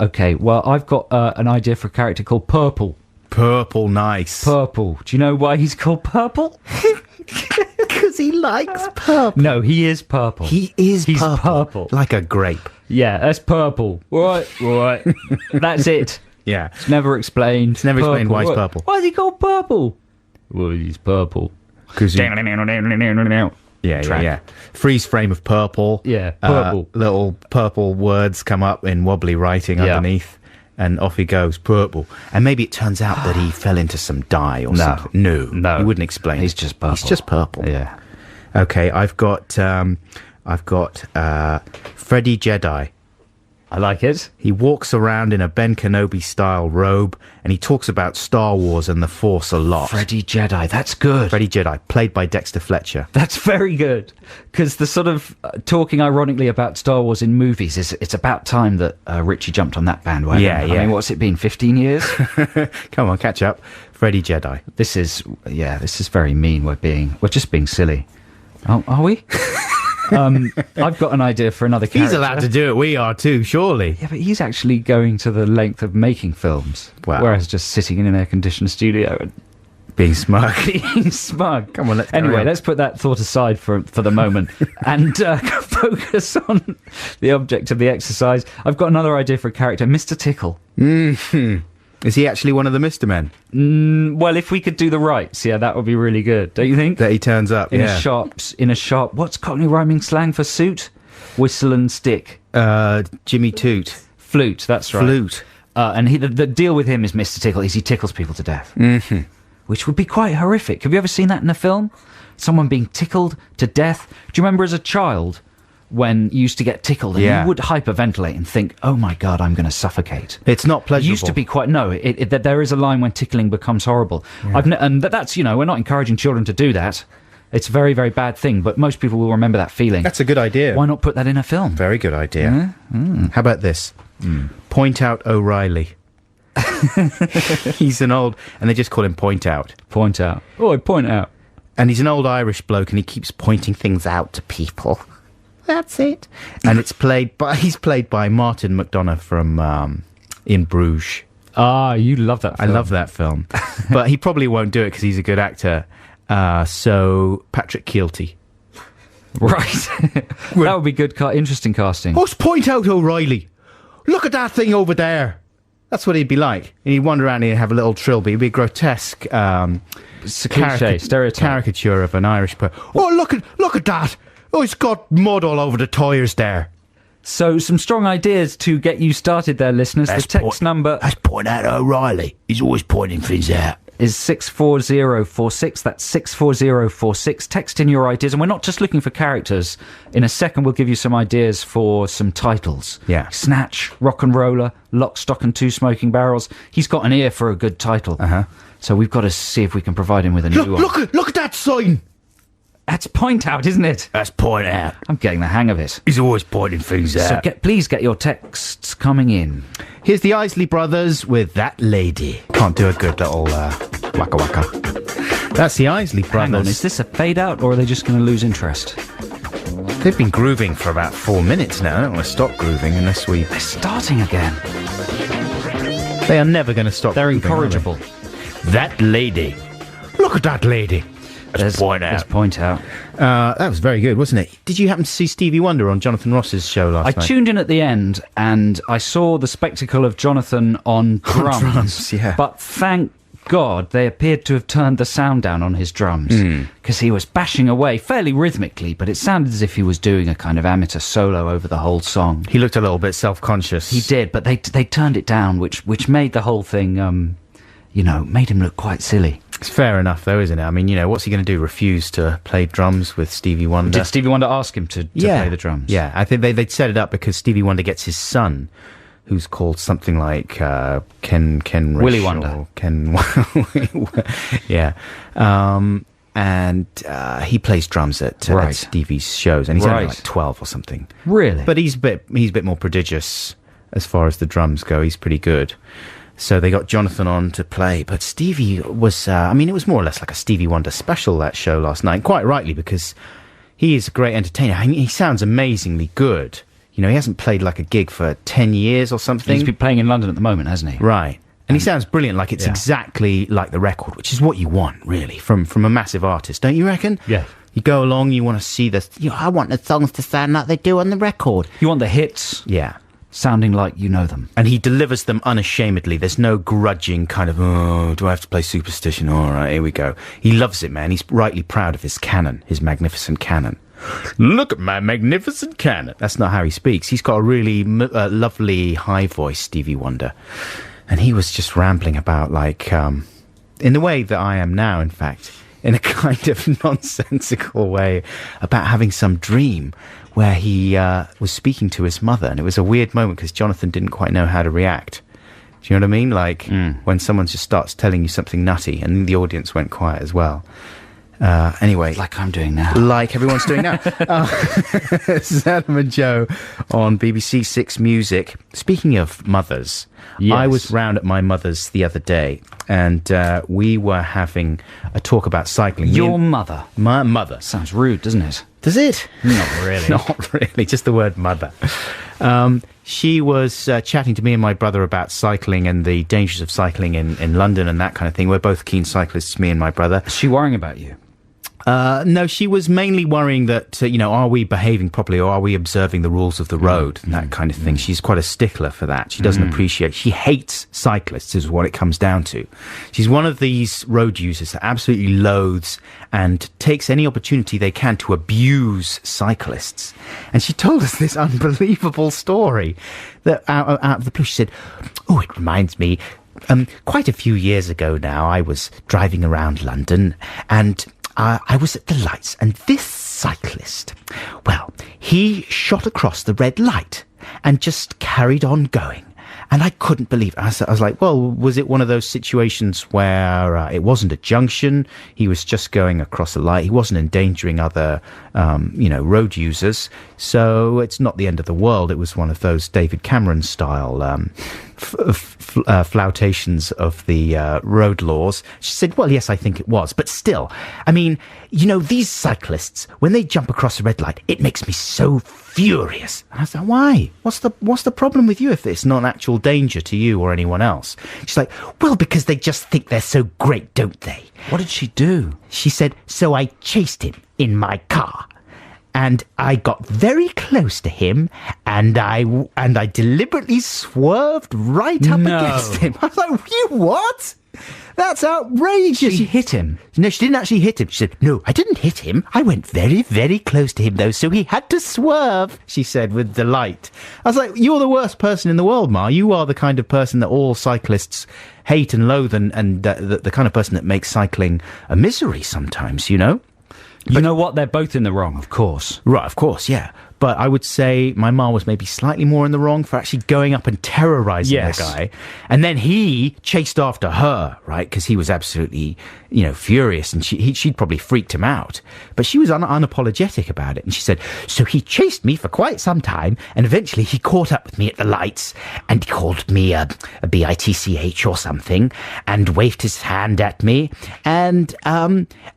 Okay, well, I've got an idea for a character called Purple. Purple, nice. Purple. Do you know why he's called Purple? Because he likes purple. No, he is purple. He's purple. Like a grape. Yeah, that's purple. Right. That's it. Yeah. It's never explained. It's never explained why he's Right. purple. Why is he called Purple? Well, he's purple. Because Track. yeah. Freeze frame of purple. Yeah, purple. Little purple words come up in wobbly writing Yeah. underneath, and off he goes, purple. And maybe it turns out that he fell into some dye or No. something. No, he wouldn't explain. He's just purple. He's just purple. Yeah. Okay, I've got Freddy Jedi. I like it. He walks around in a Ben Kenobi style robe, and he talks about Star Wars and the Force a lot. Freddy Jedi. That's good. Freddy Jedi, played by Dexter Fletcher. That's very good. Because the sort of talking ironically about Star Wars in movies it's about time that Richie jumped on that bandwagon. Yeah, yeah. I mean, what's it been, 15 years? Come on, catch up. Freddy Jedi. This is very mean. We're just being silly. Oh, are we? I've got an idea for another character. He's allowed to do it. We are too, surely. Yeah, but he's actually going to the length of making films. Wow. Whereas just sitting in an air-conditioned studio and Being smug. being smug. Come on, let's carry Anyway, on. let's put that thought aside for the moment and focus on the object of the exercise. I've got another idea for a character, Mr. Tickle. Is he actually one of the Mr. Men Well, if we could do the rights, yeah, that would be really good, don't you think? that he turns up? In Yeah. a sharp, what's Cockney rhyming slang for suit? Whistle and stick. Jimmy Toot. Flute, that's right. Flute. And the deal with him is Mr. Tickle is he tickles people to death. Mm-hmm. Which would be quite horrific. Have you ever seen that in a film? Someone being tickled to death? Do you remember as a child when you used to get tickled and Yeah. you would hyperventilate and think, oh my God, I'm going to suffocate? It's not It pleasurable. used to be quite... No, that there is a line when tickling becomes horrible. And that's, we're not encouraging children to do that. It's a very, very bad thing, but most people will remember that feeling. That's a good idea. Why not put that in a film? Very good idea. How about this? Point Out O'Reilly. He's an old... And they just call him Point Out. Point out. Oh, point out. And he's an old Irish bloke, and he keeps pointing things out to people. That's it. And he's played by Martin McDonagh from In Bruges. Ah, you love that I film. love that film. But he probably won't do it because he's a good actor. So Patrick Keelty. Right. That would be good, interesting casting. Let's Point Out O'Reilly. Look at that thing over there. That's what he'd be like. And he'd wander around and he'd have a little trilby. It'd be a grotesque It's a cliche, stereotype. caricature of an Irish person. Oh, look at that. Oh, it's got mud all over the tyres there. So, some strong ideas to get you started there, listeners. The text number That's Point Out O'Reilly. He's always pointing things out. is 64046. That's 64046. Text in your ideas. And we're not just looking for characters. In a second, we'll give you some ideas for some titles. Yeah. Snatch, Rock and Roller, Lock, Stock and Two Smoking Barrels. He's got an ear for a good title. Uh-huh. So we've got to see if we can provide him with a new one. Look at that sign. That's Point Out, isn't it? That's Point Out. I'm getting the hang of it. He's always pointing things So out. please get your texts coming in. Here's the Isley Brothers with That Lady. Can't do a good little waka waka. That's the Isley Brothers. Hang on, is this a fade out or are they just going to lose interest? They've been grooving for about 4 minutes now. I don't want to stop grooving unless we... They're starting again. They are never going to stop They're grooving, are they? incorrigible. That lady. Look at that lady. That's Point There's Out. Point Out. That was very good, wasn't it? Did you happen to see Stevie Wonder on Jonathan Ross's show last I night? tuned in at the end and I saw the spectacle of Jonathan on drums. drums, yeah. But thank God they appeared to have turned the sound down on his drums because he was bashing away fairly rhythmically, but it sounded as if he was doing a kind of amateur solo over the whole song. He looked a little bit self-conscious. He did, but they turned it down, which made the whole thing, made him look quite silly. It's fair enough, though, isn't it? I mean, what's he going to do? Refuse to play drums with Stevie Wonder? Did Stevie Wonder ask him to play the drums? Yeah, I think they'd set it up because Stevie Wonder gets his son, who's called something like Ken Willy Rish Wonder. or Ken... yeah. and he plays drums at Right. Stevie's shows, and he's only Right. like 12 or something. Really? But he's a bit more prodigious as far as the drums go. He's pretty good. So they got Jonathan on to play, but Stevie was, it was more or less like a Stevie Wonder special, that show last night, quite rightly, because he is a great entertainer. I mean, he sounds amazingly good. You know, he hasn't played like a gig for 10 years or something. He's been playing in London at the moment, hasn't he? Right. And he sounds brilliant, like it's Yeah. exactly like the record, which is what you want, really, from a massive artist, don't you reckon? Yeah. You go along, you want to see I want the songs to sound like they do on the record. You want the hits Yeah. sounding like you know them. And he delivers them unashamedly. There's no grudging kind of, oh, do I have to play Superstition? All right, here we go. He loves it, man. He's rightly proud of his canon, his magnificent canon. Look at my magnificent canon. That's not how he speaks. He's got a really lovely high voice, Stevie Wonder. And he was just rambling about, like, in the way that I am now, in fact, in a kind of nonsensical way, about having some dream where he was speaking to his mother. And it was a weird moment because Jonathan didn't quite know how to react. Do you know what I mean? Like, when someone just starts telling you something nutty, and the audience went quiet as well. Anyway, Like I'm doing now. like everyone's doing now. This is Adam and Joe on BBC Six Music. Speaking of mothers, Yes. I was round at my mother's the other day, and we were having a talk about cycling. Me Your and mother. my mother. Sounds rude, doesn't it? Does it? Not really. Not really, just the word mother. She was chatting to me and my brother about cycling and the dangers of cycling in London and that kind of thing. We're both keen cyclists, me and my brother. Is she worrying about you? No, she was mainly worrying that, are we behaving properly, or are we observing the rules of the road and that kind of thing. She's quite a stickler for that. She doesn't appreciate, she hates cyclists is what it comes down to. She's one of these road users that absolutely loathes and takes any opportunity they can to abuse cyclists. And she told us this unbelievable story that out of the blue, she said, oh, it reminds me, quite a few years ago now, I was driving around London and I was at the lights, and this cyclist, well, he shot across the red light and just carried on going. And I couldn't believe it. I was like, well, was it one of those situations where it wasn't a junction? He was just going across a light. He wasn't endangering other, road users. So it's not the end of the world. It was one of those David Cameron style flautations of the road laws. She said, well, yes, I think it was. But still, I mean, these cyclists, when they jump across a red light, it makes me so furious. And I was like, why? What's the problem with you if it's not an actual danger to you or anyone else? She's like, well, because they just think they're so great, don't they? What did she do? She said, so I chased him in my car. And I got very close to him, and I deliberately swerved right up No. against him. I was like, you what? That's outrageous. She hit him. No, she didn't actually hit him. She said, no, I didn't hit him. I went very, very close to him, though, so he had to swerve, she said with delight. I was like, you're the worst person in the world, Ma. You are the kind of person that all cyclists hate and loathe, and the kind of person that makes cycling a misery sometimes, You know what? They're both in the wrong, of course. Right, of course, yeah. But I would say my ma was maybe slightly more in the wrong for actually going up and terrorizing Yes. the guy. And then he chased after her, right? Because he was absolutely, furious, and she'd probably freaked him out. But she was unapologetic about it. And she said, so he chased me for quite some time, and eventually he caught up with me at the lights, and he called me a bitch or something, and waved his hand at me, and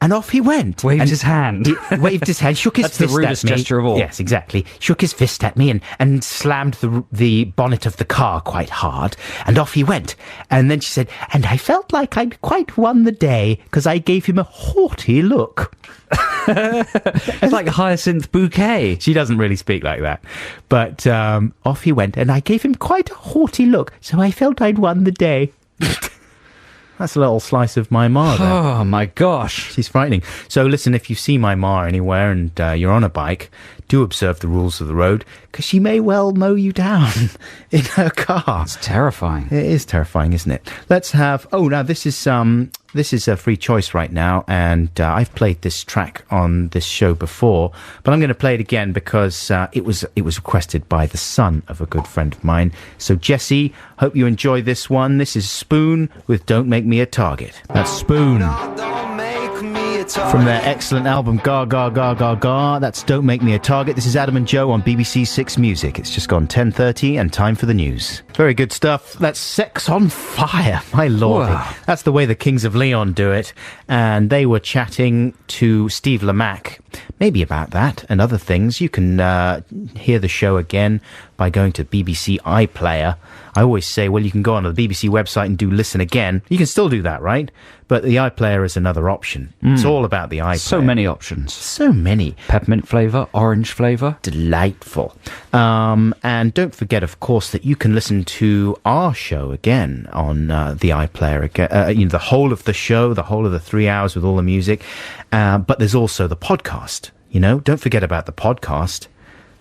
off he went. Waved And his hand. He waved his hand, shook his That's the fist rudest at me. gesture of all. Yes, exactly. Shook his fist at me and slammed the bonnet of the car quite hard, and off he went. And then she said, and I felt like I'd quite won the day because I gave him a haughty look. It's like Hyacinth Bouquet. She doesn't really speak like that. But off he went, and I gave him quite a haughty look, so I felt I'd won the day. That's a little slice of my ma there. Oh, my gosh. She's frightening. So listen, if you see my ma anywhere and you're on a bike, do observe the rules of the road, because she may well mow you down in her car. It's terrifying. It is terrifying, isn't it? Let's have... Oh, now this is a free choice right now, and I've played this track on this show before, but I'm going to play it again because it was requested by the son of a good friend of mine. So Jesse, hope you enjoy this one. This is Spoon with Don't Make Me a Target. That's Spoon. Don't make me a From their excellent album, Ga Ga Ga Ga Ga, that's Don't Make Me a Target. This is Adam and Joe on BBC Six Music. It's just gone 10:30 and time for the news. Very good stuff. That's Sex on Fire, my lord. Wow. That's the way the Kings of Leon do it. And they were chatting to Steve Lamacq, maybe about that and other things. You can hear the show again by going to BBC iPlayer. I always say, well, you can go on to the BBC website and do listen again. You can still do that, right? But the iPlayer is another option. It's all about the iPlayer. So many options. So many. Peppermint flavour, orange flavour. Delightful. And don't forget, of course, that you can listen to our show again on the iPlayer. Again, the whole of the show, the whole of the 3 hours with all the music. But there's also the podcast. Don't forget about the podcast.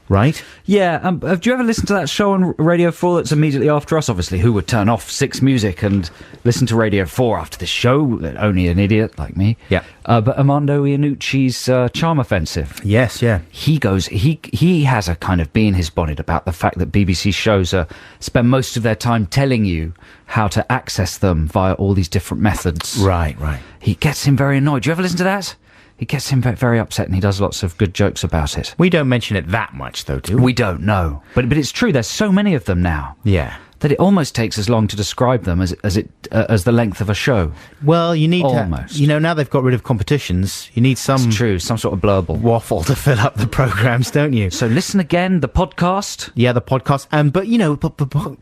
Right? Yeah, have you ever listened to that show on Radio 4 that's immediately after us? Obviously, who would turn off Six Music and listen to Radio 4 after this show? Only an idiot like me. Yeah. But Armando Iannucci's Charm Offensive. Yes, yeah. He has a kind of bee in his bonnet about the fact that BBC shows spend most of their time telling you how to access them via all these different methods. Right. He gets him very annoyed. Do you ever listen to that? It gets him very upset, and he does lots of good jokes about it. We don't mention it that much, though, do we? We don't know. But it's true, there's so many of them now. Yeah. That it almost takes as long to describe them as the length of a show. Well, you need Almost. to... now they've got rid of competitions, you need some... It's true, some sort of blurble. Waffle to fill up the programmes, don't you? So listen again, the podcast. Yeah, the podcast. But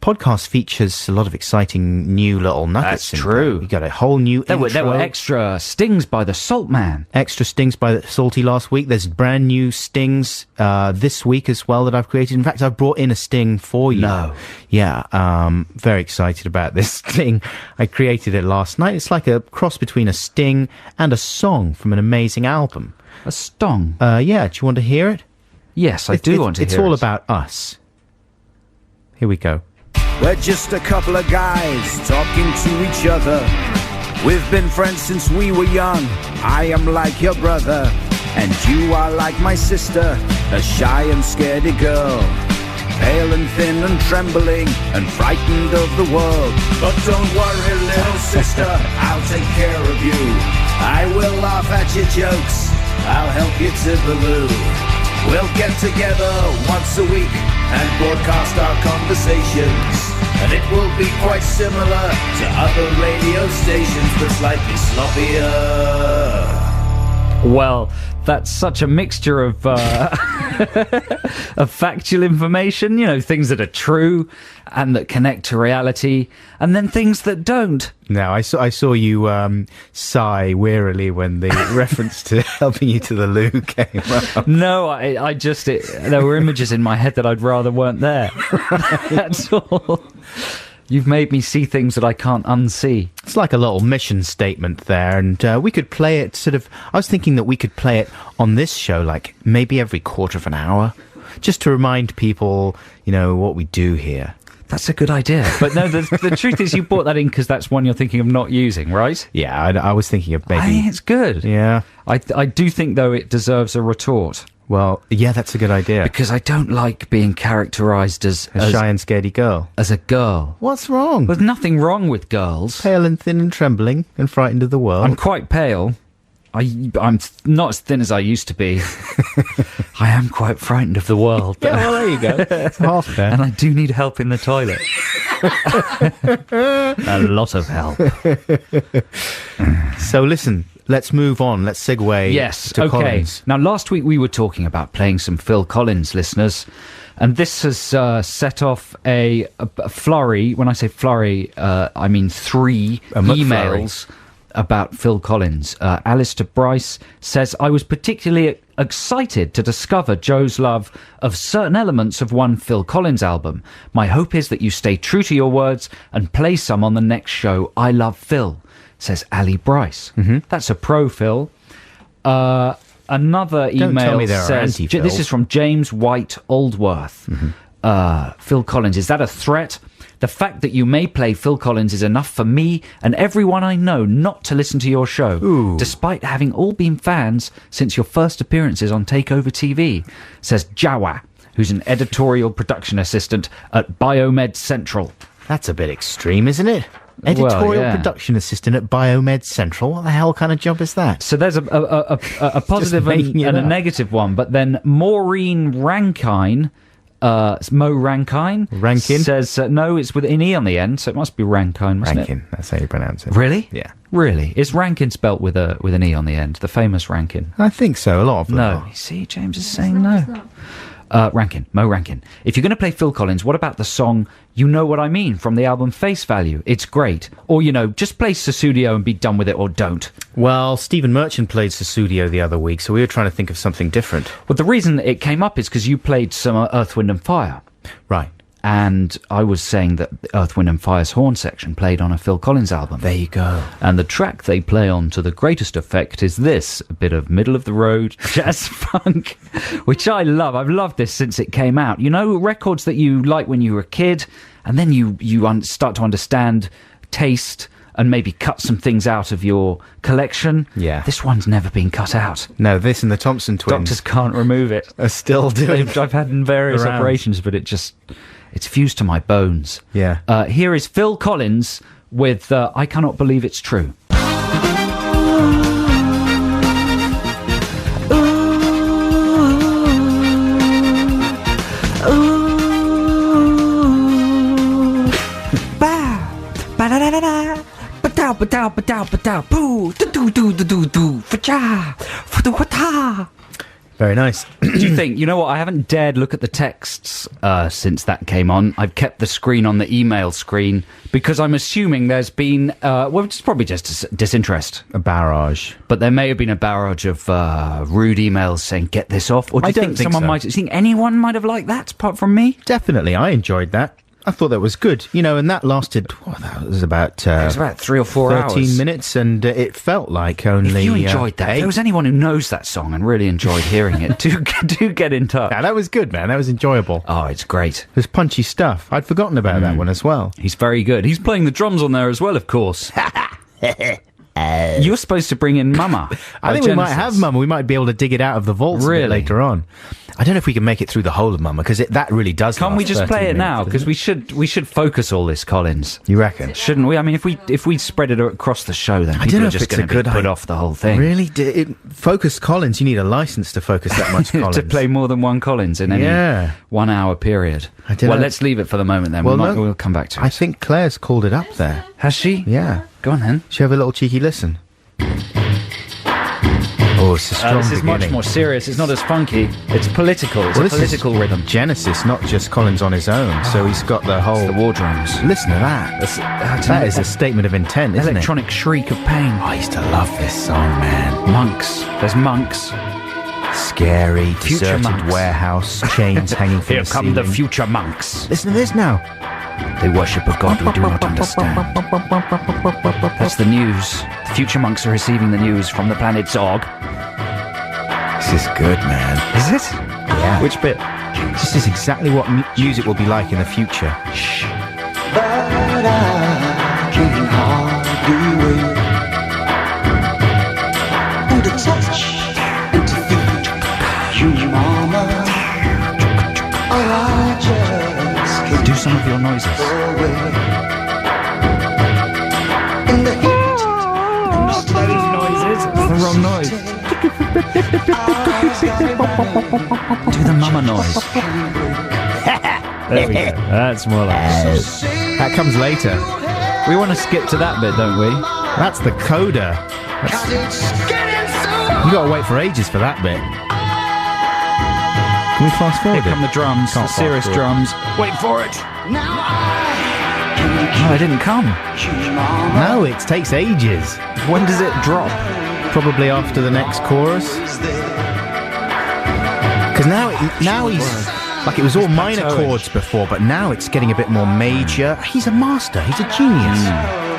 podcast features a lot of exciting new little nuggets. That's true. You got a whole new There intro. were extra stings by the Salt Man. Extra stings by the Salty last week. There's brand new stings this week as well that I've created. In fact, I've brought in a sting for you. No. Yeah, very excited about this sting. I created it last night. It's like a cross between a sting and a song from an amazing album. A stong. Yeah, do you want to hear it? Yes, I do want to hear it. It's all about us. Here we go. We're just a couple of guys talking to each other. We've been friends since we were young. I am like your brother, and you are like my sister, a shy and scaredy girl. Pale and thin and trembling and frightened of the world. But don't worry, little sister, I'll take care of you. I will laugh at your jokes, I'll help you to the loo. We'll get together once a week and broadcast our conversations. And it will be quite similar to other radio stations, but slightly sloppier. Well, that's such a mixture of of factual information, things that are true and that connect to reality, and then things that don't. Now, I saw you sigh wearily when the reference to helping you to the loo came up. No, I just... there were images in my head that I'd rather weren't there. That's all. You've made me see things that I can't unsee. It's like a little mission statement there, and we could play it I was thinking that we could play it on this show, like maybe every quarter of an hour, just to remind people, what we do here. That's a good idea. But no, the truth is you brought that in because that's one you're thinking of not using, right? Yeah, I was thinking of maybe... I think it's good. Yeah. I do think, though, it deserves a retort. Well, yeah, that's a good idea. Because I don't like being characterised as A shy and scaredy girl. As a girl. What's wrong? There's nothing wrong with girls. Pale and thin and trembling and frightened of the world. I'm quite pale. I'm not as thin as I used to be. I am quite frightened of the world. Yeah, well, there you go. It's half there. And I do need help in the toilet. A lot of help. So listen, let's move on. Let's segue to Collins. Now, last week we were talking about playing some Phil Collins, listeners. And this has set off a flurry. When I say flurry, I mean three emails about Phil Collins. Alistair Bryce says, I was particularly excited to discover Joe's love of certain elements of one Phil Collins album. My hope is that you stay true to your words and play some on the next show. I love Phil, says Ali Bryce. Mm-hmm. That's a pro Phil. Another email says, this is from James White Aldworth. Mm-hmm. Phil Collins, is that a threat? The fact that you may play Phil Collins is enough for me and everyone I know not to listen to your show, despite having all been fans since your first appearances on Takeover TV, says Jawa, who's an editorial production assistant at Biomed Central. That's a bit extreme, isn't it? Editorial production assistant at Biomed Central. What the hell kind of job is that? So there's a positive making it and a up. negative one, but then Maureen Rankine, Mo Rankin says no, it's with an E on the end, so it must be Rankine, mustn't Rankin. That's how you pronounce it. it? Really? Yeah. Really? Is Rankin spelt with an E on the end? The famous Rankin? I think so. A lot of them. No. are. You see, James is saying no. Rankin, Mo Rankin. If you're going to play Phil Collins, what about the song You Know What I Mean from the album Face Value? It's great. Or, just play Sussudio and be done with it, or don't. Well, Stephen Merchant played Sussudio the other week, so we were trying to think of something different. Well, the reason it came up is because you played some Earth, Wind and Fire. Right. And I was saying that Earth, Wind and Fire's horn section played on a Phil Collins album. There you go. And the track they play on to the greatest effect is this, a bit of middle-of-the-road jazz funk, which I love. I've loved this since it came out. Records that you like when you were a kid, and then you start to understand taste and maybe cut some things out of your collection. Yeah. This one's never been cut out. No, this and the Thompson twins Doctors can't remove it. are still doing I've had in various around. operations, but it's fused to my bones. Yeah. Here is Phil Collins with I Cannot Believe It's True. Very nice. Do you think, I haven't dared look at the texts since that came on. I've kept the screen on the email screen because I'm assuming there's been, it's probably just disinterest. A barrage. But there may have been a barrage of rude emails saying, get this off. Or do you think someone do you think anyone might have liked that apart from me? Definitely. I enjoyed that. I thought that was good. And that lasted, that was about... It was about 3 or 4 hours. 13 minutes, and it felt like only... If you enjoyed that, if there was anyone who knows that song and really enjoyed hearing it, do get in touch. Yeah, that was good, man. That was enjoyable. Oh, it's great. There's punchy stuff. I'd forgotten about that one as well. He's very good. He's playing the drums on there as well, of course. You're supposed to bring in Mama. I think we might have Mama. We might be able to dig it out of the vaults a bit later on. I don't know if we can make it through the whole of Mama, because that really does. Can't we just play it now? Because we should focus all this, Collins. You reckon? Shouldn't we? I mean, if we spread it across the show, then people are just going to be put off the whole thing. Really? Focus Collins. You need a license to focus that much Collins. To play more than one Collins in any 1 hour period. Well, let's leave it for the moment then. We'll come back to it. I think Claire's called it up there. Has she? Yeah. Go on then. Should we have a little cheeky listen? Oh, it's a strong This is much more serious. It's not as funky. It's political. It's a political rhythm. Genesis, not just Collins on his own. So he's got the whole... the war drums. Listen to that. That is a statement of intent, isn't Electronic shriek of pain. I used to love this song, man. Monks. There's monks. Scary, Future deserted monks. warehouse, chains hanging from Here the come ceiling. the future monks. Listen to this now. They worship a god we do not understand. That's the news. The future monks are receiving the news from the planet Zog. This is good, man. Is it? Yeah. Which bit? This is exactly what music will be like in the future. Shh. But I can hardly wait for the touch and to feel you, mama. Or I just can't Do some of your noises. away. In the heat, and the steady noises. It's the wrong noise. Do the mama noise. There we go. That's more like it. That comes later. We want to skip to that bit, don't we? That's the coda. You got to wait for ages for that bit. Can we fast forward Here come the drums, Can't the serious fast forward. drums. Wait for it. No, they didn't come. No, it takes ages. When does it drop? Probably after the next chorus. Because now he's like, it was all minor plateauing. chords before, but now it's getting a bit more major. He's a master. He's a genius.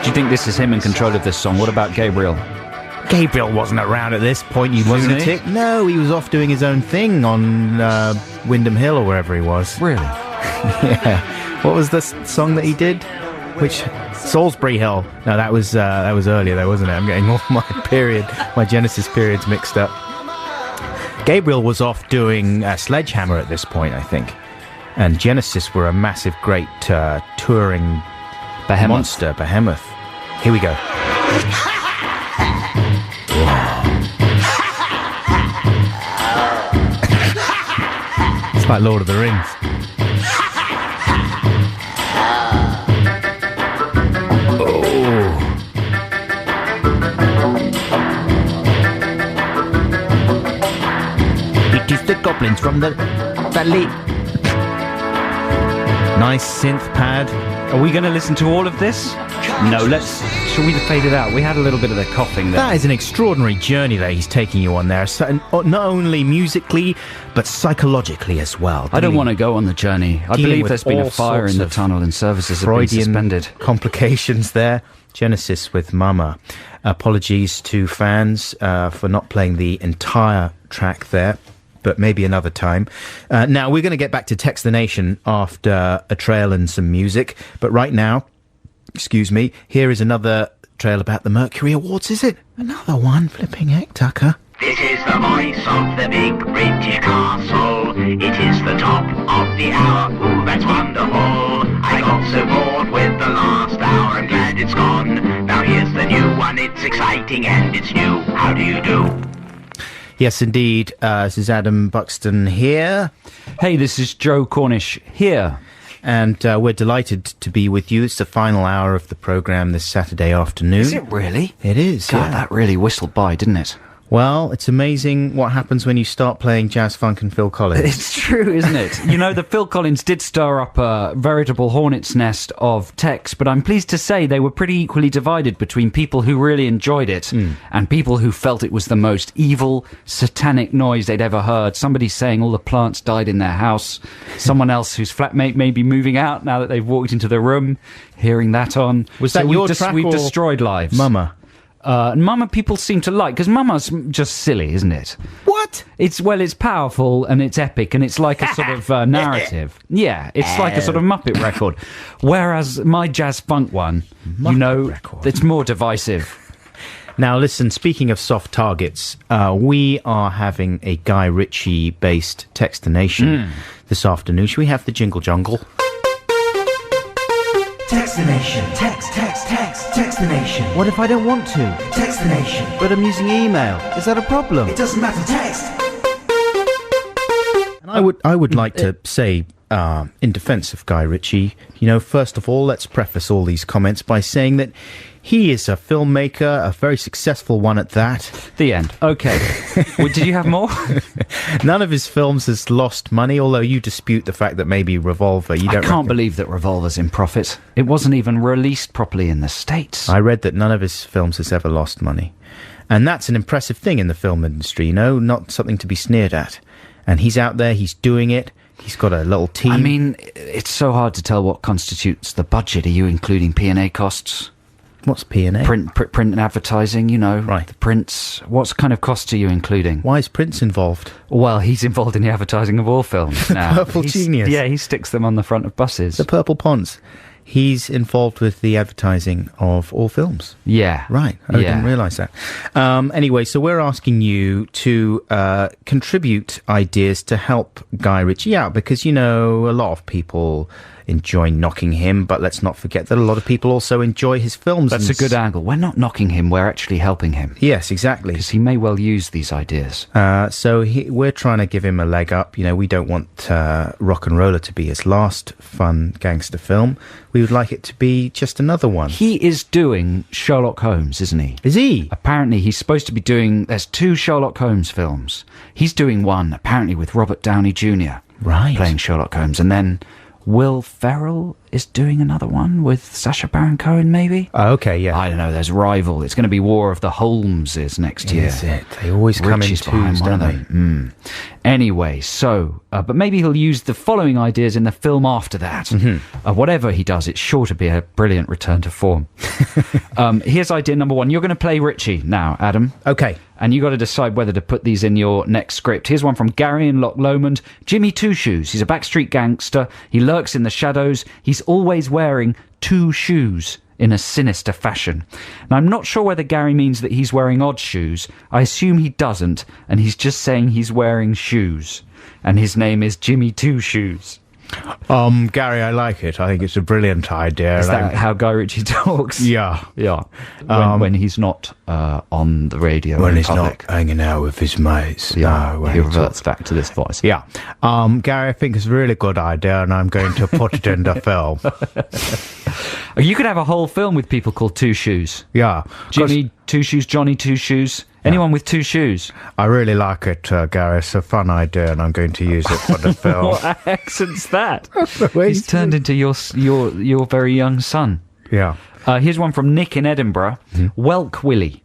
Do you think this is him in control of this song? What about Gabriel? Gabriel wasn't around at this point, you Wasn't lunatic. he? No, he was off doing his own thing on Windham Hill or wherever he was. Really? Yeah. What was the song that he did? Which Salisbury Hill? No, that was earlier though, wasn't it? I'm getting all my Genesis periods mixed up. Gabriel was off doing Sledgehammer at this point, I think, and Genesis were a massive, great touring Behemoth. Monster, Behemoth. Here we go. It's like Lord of the Rings. It is the goblins from the valley. Nice synth pad. Are we going to listen to all of this? No, shall we fade it out? We had a little bit of the coughing there. That is an extraordinary journey that he's taking you on there. So, not only musically, but psychologically as well. I don't want to go on the journey. I dealing believe with there's been a all fire sorts in the of tunnel and services have been Freudian suspended. complications there. Genesis with Mama. Apologies to fans for not playing the entire track there, but maybe another time. Now, we're going to get back to Text the Nation after a trail and some music. But right now, excuse me, here is another trail about the Mercury Awards, is it? Another one, flipping heck, Tucker. This is the voice of the big British castle. It is the top of the hour. Ooh, that's wonderful. I got so bored with the last hour. I'm glad it's gone. Now here's the new one. It's exciting and it's new. How do you do? Yes, indeed. This is Adam Buxton here. Hey, this is Joe Cornish here. And we're delighted to be with you. It's the final hour of the programme this Saturday afternoon. Is it really? It is, God, yeah. that really whistled by, didn't it? Well, it's amazing what happens when you start playing jazz, funk and Phil Collins. It's true, isn't it? You know, the Phil Collins did stir up a veritable hornet's nest of texts, but I'm pleased to say they were pretty equally divided between people who really enjoyed it and people who felt it was the most evil, satanic noise they'd ever heard. Somebody saying all the plants died in their house. Someone else whose flatmate may be moving out now that they've walked into the room, hearing that on. Was that your track We've or destroyed lives. Mama? Mama people seem to like, because Mama's just silly, isn't it? What? It's it's and it's epic and it's like a sort of narrative. Yeah, it's like a sort of Muppet record. Whereas my jazz funk one, record. it's more divisive. Now, listen, speaking of soft targets, we are having a Guy Ritchie-based Textination this afternoon. Should we have the jingle jungle? Text the nation. Text the nation. What if I don't want to? Text the nation. But I'm using email. Is that a problem? It doesn't matter, text. And I would like to say, in defence of Guy Ritchie, first of all, let's preface all these comments by saying that he is a filmmaker, a very successful one at that. The end. Okay. Well, did you have more? None of his films has lost money, although you dispute the fact that maybe Revolver, I can't believe that Revolver's in profit. It wasn't even released properly in the States. I read that none of his films has ever lost money. And that's an impressive thing in the film industry, not something to be sneered at. And he's out there, he's doing it. He's got a little team. I mean, it's so hard to tell what constitutes the budget. Are you including P&A costs? What's P&A? Print and advertising, Right. The prints. What kind of costs are you including? Why is Prince involved? Well, he's involved in the advertising of all films now. Purple Genius. Yeah, he sticks them on the front of buses. The Purple Ponds. He's involved with the advertising of all films. Yeah. Right. I didn't realise that. Anyway, so we're asking you to contribute ideas to help Guy Ritchie out because, a lot of people enjoy knocking him, but let's not forget that a lot of people also enjoy his films. That's a good angle. We're not knocking him, we're actually helping him. Yes, exactly. Because he may well use these ideas. So we're trying to give him a leg up. We don't want Rock and Roller to be his last fun gangster film. We would like it to be just another one. He is doing Sherlock Holmes, isn't he? Is he? Apparently he's supposed to be doing... There's 2 Sherlock Holmes films. He's doing one, apparently, with Robert Downey Jr. Right. Playing Sherlock Holmes. And then Will Ferrell is doing another one with Sacha Baron Cohen, maybe? Oh, okay, yeah. I don't know, there's Rival. It's going to be War of the Holmeses next year. Is it? They always come in Ritchie's behind twos, one don't of them. Anyway, so... but maybe he'll use the following ideas in the film after that. Whatever he does, it's sure to be a brilliant return to form. Here's idea number 1. You're going to play Ritchie now, Adam. Okay. And you got to decide whether to put these in your next script. Here's one from Gary in Loch Lomond. Jimmy Two Shoes. He's a backstreet gangster. He lurks in the shadows. He's always wearing 2 shoes in a sinister fashion. Now, I'm not sure whether Gary means that he's wearing odd shoes. I assume he doesn't, and he's just saying he's wearing shoes. And his name is Jimmy Two Shoes. Gary, I like it. I think it's a brilliant idea. Is and that how Guy Ritchie talks? Yeah. Yeah. When he's not on the radio When in he's public. not hanging out with his mates. Yeah, No, when he he reverts back to this voice. Yeah. Gary, I think it's a really good idea, and I'm going to put it in the film. You could have a whole film with people called Two Shoes. Yeah. Jimmy Two Shoes, Johnny Two Shoes, anyone with two shoes. I really like it, Gary. It's a fun idea, and I'm going to use it for the film. What accent's that? He's turned into your very young son. Yeah. Here's one from Nick in Edinburgh. Welk Willie.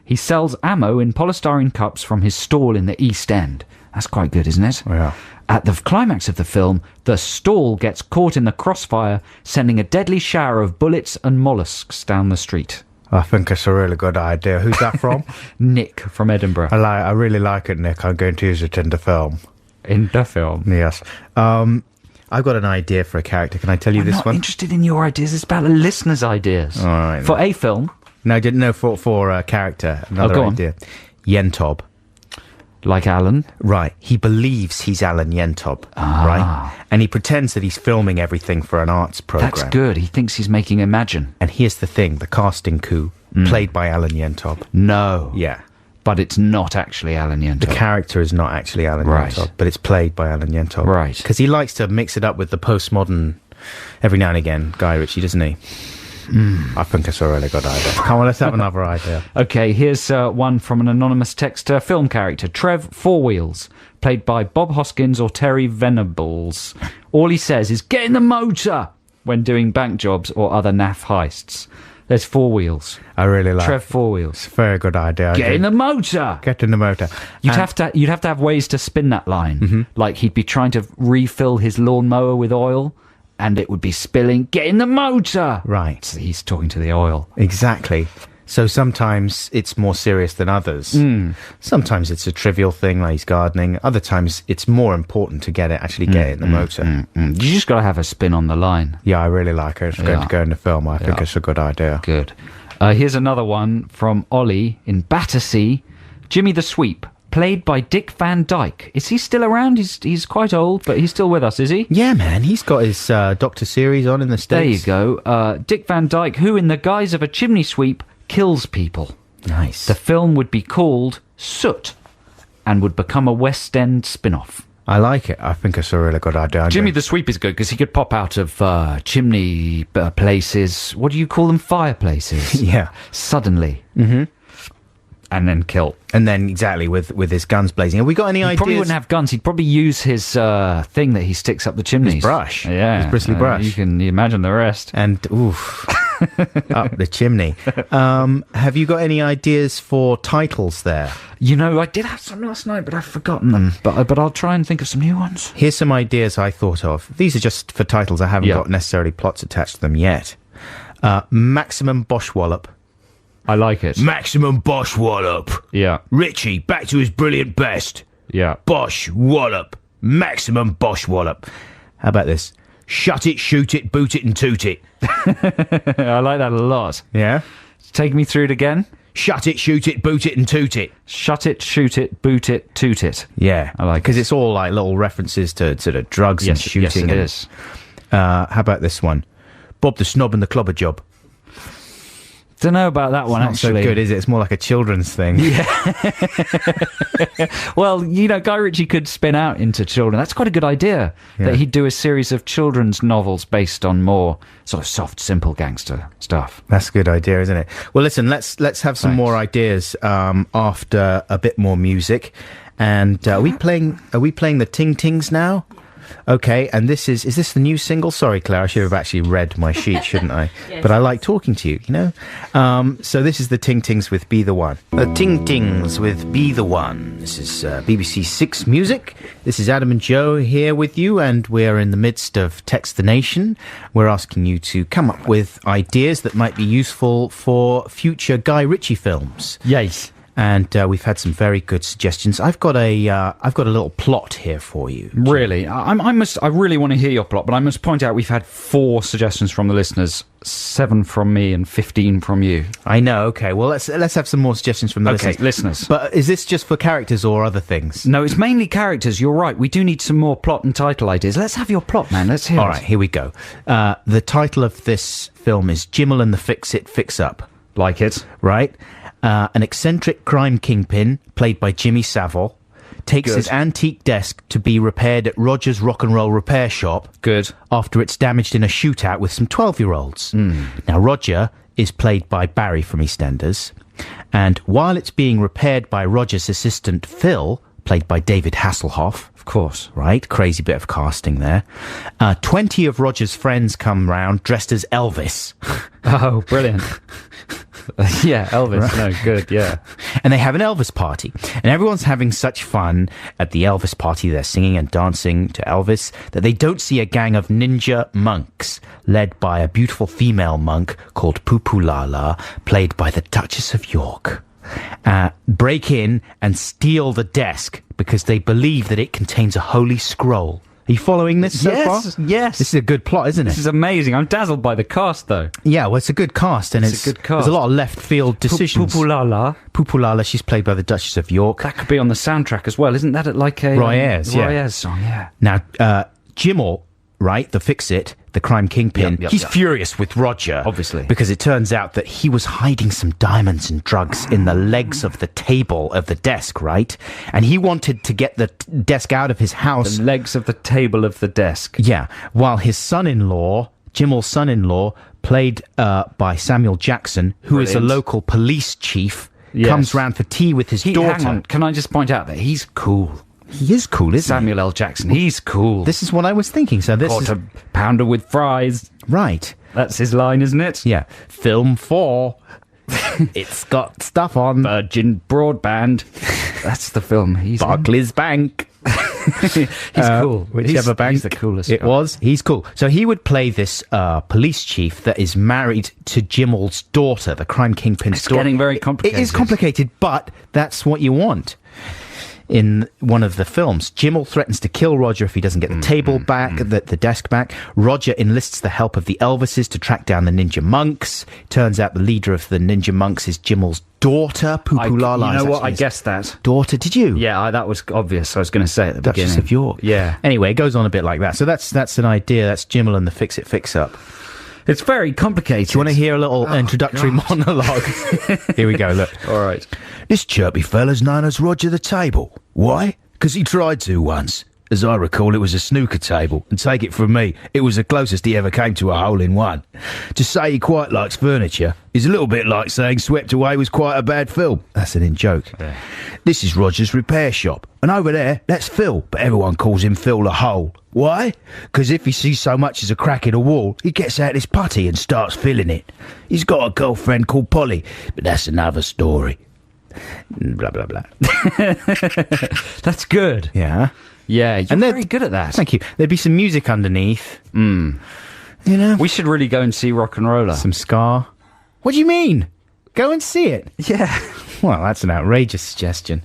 He sells ammo in polystyrene cups from his stall in the East End. That's quite good, isn't it? Yeah. At the climax of the film, the stall gets caught in the crossfire, sending a deadly shower of bullets and mollusks down the street. I think it's a really good idea. Who's that from? Nick from Edinburgh. I really like it, Nick. I'm going to use it in the film. In the film. Yes. I've got an idea for a character. Can I tell you I'm this not one? interested in your ideas. It's about the listeners' ideas. All right. For a film, No, I didn't know for a character. Another go on. idea. Yentob. like Alan. Right. He believes he's Alan Yentob. Right. And he pretends that he's filming everything for an arts program. That's good. He thinks he's making Imagine. And here's the thing: the casting coup played by Alan Yentob. No. Yeah. But it's not actually Alan Yentob. The character is not actually Alan Right. Yentob, but it's played by Alan Yentob. Right. Because he likes to mix it up with the postmodern every now and again, Guy Ritchie, doesn't he? I think it's a really good idea. Come on, let's have another idea. Okay, here's one from an anonymous texter. Film character, Trev Four Wheels, played by Bob Hoskins or Terry Venables. All he says is, get in the motor, when doing bank jobs or other naff heists. There's Four Wheels. I really like Trev Four Wheels. It's a very good idea. Get in the motor! Get in the motor. You'd And- have to have ways to spin that line. Like he'd be trying to refill his lawnmower with oil, and it would be spilling. Get in the motor. Right. So he's talking to the oil. Exactly. So sometimes it's more serious than others. Sometimes it's a trivial thing, like he's gardening. Other times it's more important to get in the motor. You just got to have a spin on the line. Yeah, I really like it. It's going Yeah. to go in the film. I think Yeah. it's a good idea. Good. Here's another one from Ollie in Battersea. Jimmy the Sweep, played by Dick Van Dyke. Is he still around? He's quite old, but he's still with us, is he? Yeah, man. He's got his Doctor series on in the There you States. go. Dick Van Dyke, who in the guise of a chimney sweep kills people. Nice. The film would be called Soot and would become a West End spin-off. I like it. I think it's a really good idea. Jimmy the Sweep is good because he could pop out of chimney places. What do you call them? Fireplaces. Yeah. Suddenly. And then kill. And then, exactly, with his guns blazing. Have we got any He ideas? probably wouldn't have guns. He'd probably use his thing that he sticks up the chimneys. His brush. Yeah. His bristly brush. You can imagine the rest. And, oof, up the chimney. Have you got any ideas for titles there? You know, I did have some last night, but I've forgotten them. But I'll try and think of some new ones. Here's some ideas I thought of. These are just for titles. I haven't Yeah. got necessarily plots attached to them yet. Maximum Bosch Wallop. I like it. Maximum Bosch Wallop. Yeah. Richie, back to his brilliant best. Yeah. Bosch Wallop. Maximum Bosch Wallop. How about this? Shut it, shoot it, boot it and toot it. I like that a lot. Yeah? Take me through it again. Shut it, shoot it, boot it and toot it. Shut it, shoot it, boot it, toot it. Yeah. I like Because it. it's all like little references to sort of drugs and Yes, shooting. yes, it and, is. How about this one? Bob the Snob and the Clobber Job. Don't know about that one, Not actually. so good, is it? It's more like a children's thing. Well, you know, Guy Ritchie could spin out into children. That's quite a good idea. Yeah. That he'd do a series of children's novels based on more sort of soft, simple gangster stuff. That's a good idea, isn't it? Well, listen, let's have some Thanks. more ideas after a bit more music. And are we playing the Ting Tings now? Okay, and is this the new single? Sorry, Claire, I should have actually read my sheet, shouldn't I? But I like talking to you, you know? So this is the Ting Tings with Be The One. The Ting Tings with Be The One. This is BBC Six Music. This is Adam and Joe here with you, and we're in the midst of Text the Nation. We're asking you to come up with ideas that might be useful for future Guy Ritchie films. Yes. And we've had some very good suggestions. I've got a little plot here for you. Really? I really want to hear your plot, but I must point out we've had 4 suggestions from the listeners, 7 from me and 15 from you. I know. Okay. Well, let's have some more suggestions from the listeners. But is this just for characters or other things? No, it's mainly characters. You're right. We do need some more plot and title ideas. Let's have your plot, man. Let's hear it. All right. Here we go. The title of this film is Jimmel and the Fix-It Fix-Up. Like it. Right? An eccentric crime kingpin, played by Jimmy Savile, takes Good. his antique desk to be repaired at Roger's Rock and Roll Repair Shop. Good. After it's damaged in a shootout with some 12-year-olds. Now, Roger is played by Barry from EastEnders, and while it's being repaired by Roger's assistant Phil, played by David Hasselhoff, Of course. right? Crazy bit of casting there. 20 of Roger's friends come round dressed as Elvis. Oh, brilliant. Yeah, Elvis. No, good, yeah. And they have an Elvis party. And everyone's having such fun at the Elvis party. They're singing and dancing to Elvis that they don't see a gang of ninja monks led by a beautiful female monk called Pupulala, played by the Duchess of York. Break in and steal the desk because they believe that it contains a holy scroll. Are you following this so far? Yes. This is a good plot, isn't it? This is amazing. I'm dazzled by the cast, though. Yeah, well, it's a good cast, and It's a good cast. there's a lot of left field decisions. Pupulala. Pupulala, she's played by the Duchess of York. That could be on the soundtrack as well. Isn't that like a... Roy Ayers, yeah. Roy Ayers song, yeah. Now, Jimmel, right, the Fix-It, the crime kingpin, he's furious with Roger. Obviously. Because it turns out that he was hiding some diamonds and drugs in the legs of the table of the desk, right? And he wanted to get the desk out of his house. The legs of the table of the desk. Yeah, while his son-in-law, Jimmel's son-in-law, played by Samuel Jackson, who is a Brilliant. local police chief, Yes. comes round for tea with his daughter. Hang on. Can I just point out that he's cool? He is cool, isn't Samuel L. Jackson. He's cool. he? This is what I was thinking. So this is Quarter pounder with fries. right. That's his line, isn't it? Yeah, film 4. It's got stuff on Virgin Broadband. That's the film. He's in. Barclays Bank. He's cool. Whichever bank He's the coolest. it guy. was. He's cool. So he would play this police chief that is married to Jimmel's daughter, the crime kingpin's It's daughter. getting very complicated. It is complicated, but that's what you want. In one of the films, Jimmel threatens to kill Roger if he doesn't get the table back, the desk back. Roger enlists the help of the Elvises to track down the ninja monks. Turns out the leader of the ninja monks is Jimmel's daughter, Pupulala. You know is what? actually I his guessed that. daughter. Did you? Yeah, that was obvious. I was going to say at the Duchess beginning. of York. Yeah. Anyway, it goes on a bit like that. So that's an idea. That's Jimmel and the Fix-It Fix-Up. It's very complicated. Do you want to hear a little introductory monologue? Here we go, look. All right. This chirpy fella's known as Roger the Table. Why? Because he tried to once. As I recall, it was a snooker table, and take it from me, it was the closest he ever came to a hole-in-one. To say he quite likes furniture is a little bit like saying Swept Away was quite a bad film. That's an in-joke. Yeah. This is Roger's repair shop, and over there, that's Phil, but everyone calls him Phil the Hole. Why? Because if he sees so much as a crack in a wall, he gets out his putty and starts filling it. He's got a girlfriend called Polly, but that's another story. Blah, blah, blah. That's good. Yeah. Yeah, you're And then- very good at that. Thank you. There'd be some music underneath. You know? We should really go and see Rock and Roller. Some Scar. What do you mean? Go and see it. Yeah. Well, that's an outrageous suggestion.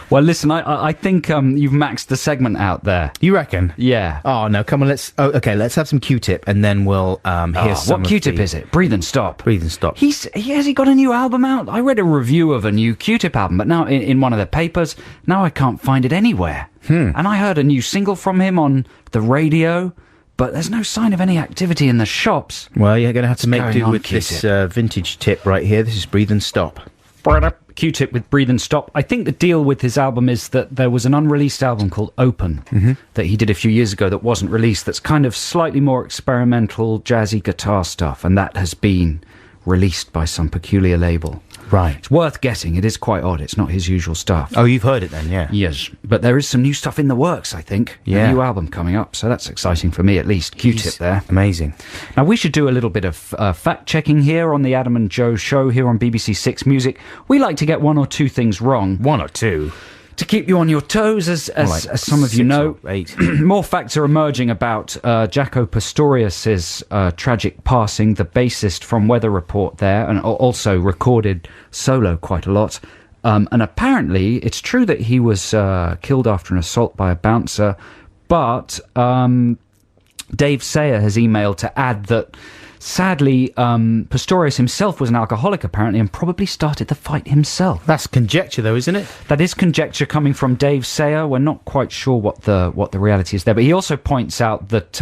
Well, listen, I think you've maxed the segment out there. You reckon? Yeah. Oh, no, come on, let's have some Q-Tip, and then we'll hear some What Q-Tip is it? Breathe and Stop. Breathe and Stop. Has he got a new album out? I read a review of a new Q-Tip album, but now in one of the papers, now I can't find it anywhere. And I heard a new single from him on the radio, but there's no sign of any activity in the shops. Well, you're going to have to make going do on, with this Q-Tip? vintage tip right here. This is Breathe and Stop. Q-Tip with Breathe and Stop. I think the deal with his album is that there was an unreleased album called Open that he did a few years ago that wasn't released, that's kind of slightly more experimental, jazzy guitar stuff, and that has been released by some peculiar label. Right. It's worth getting. It is quite odd. It's not his usual stuff. Oh, you've heard it then, yeah. Yes, but there is some new stuff in the works, I think. Yeah. A new album coming up, so that's exciting for me at least. Q-Tip there. Amazing. Now, we should do a little bit of fact-checking here on the Adam and Joe show here on BBC Six Music. We like to get one or two things wrong. One or two. To keep you on your toes, as some of you 6 know. or 8. More facts are emerging about Jaco Pastorius' tragic passing, the bassist from Weather Report there, and also recorded solo quite a lot. And apparently, it's true that he was killed after an assault by a bouncer, but Dave Sayer has emailed to add that, sadly, Pistorius himself was an alcoholic, apparently, and probably started the fight himself. That's conjecture, though, isn't it? That is conjecture coming from Dave Sayer. We're not quite sure what the reality is there, but he also points out that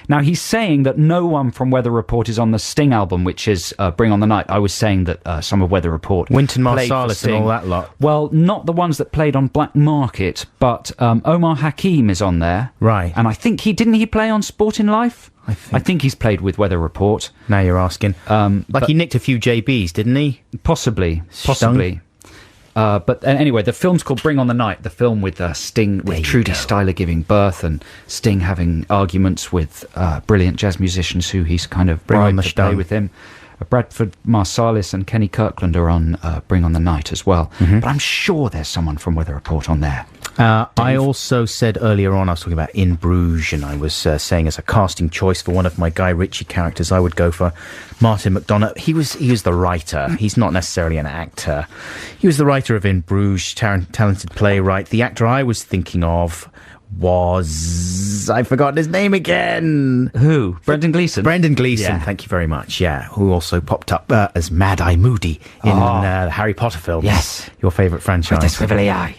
now he's saying that no one from Weather Report is on the Sting album, which is Bring on the Night. I was saying that some of Weather Report, Wynton played for Marsalis and Sting. all that lot. Well, not the ones that played on Black Market, but Omar Hakim is on there, Right. And I think didn't he play on Sporting Life? I think he's played with Weather Report. Now you're asking. But he nicked a few JBs, didn't he? Possibly. But anyway, the film's called Bring on the Night, the film with Sting, with Trudy Styler giving birth and Sting having arguments with brilliant jazz musicians who he's kind of Bring on bribed the to play Stung. with him. Bradford Marsalis and Kenny Kirkland are on Bring on the Night as well. But I'm sure there's someone from Weather Report on there. I also said earlier on, I was talking about In Bruges, and I was saying as a casting choice for one of my Guy Ritchie characters, I would go for Martin McDonagh. He was the writer. He's not necessarily an actor. He was the writer of In Bruges, talented playwright. The actor I was thinking of was... I've forgotten his name again. Who? Brendan Gleeson? Brendan Gleeson, Yeah. thank you very much, yeah. Who also popped up as Mad Eye Moody in the Harry Potter films. Yes. Your favourite franchise. With the swivelly eye.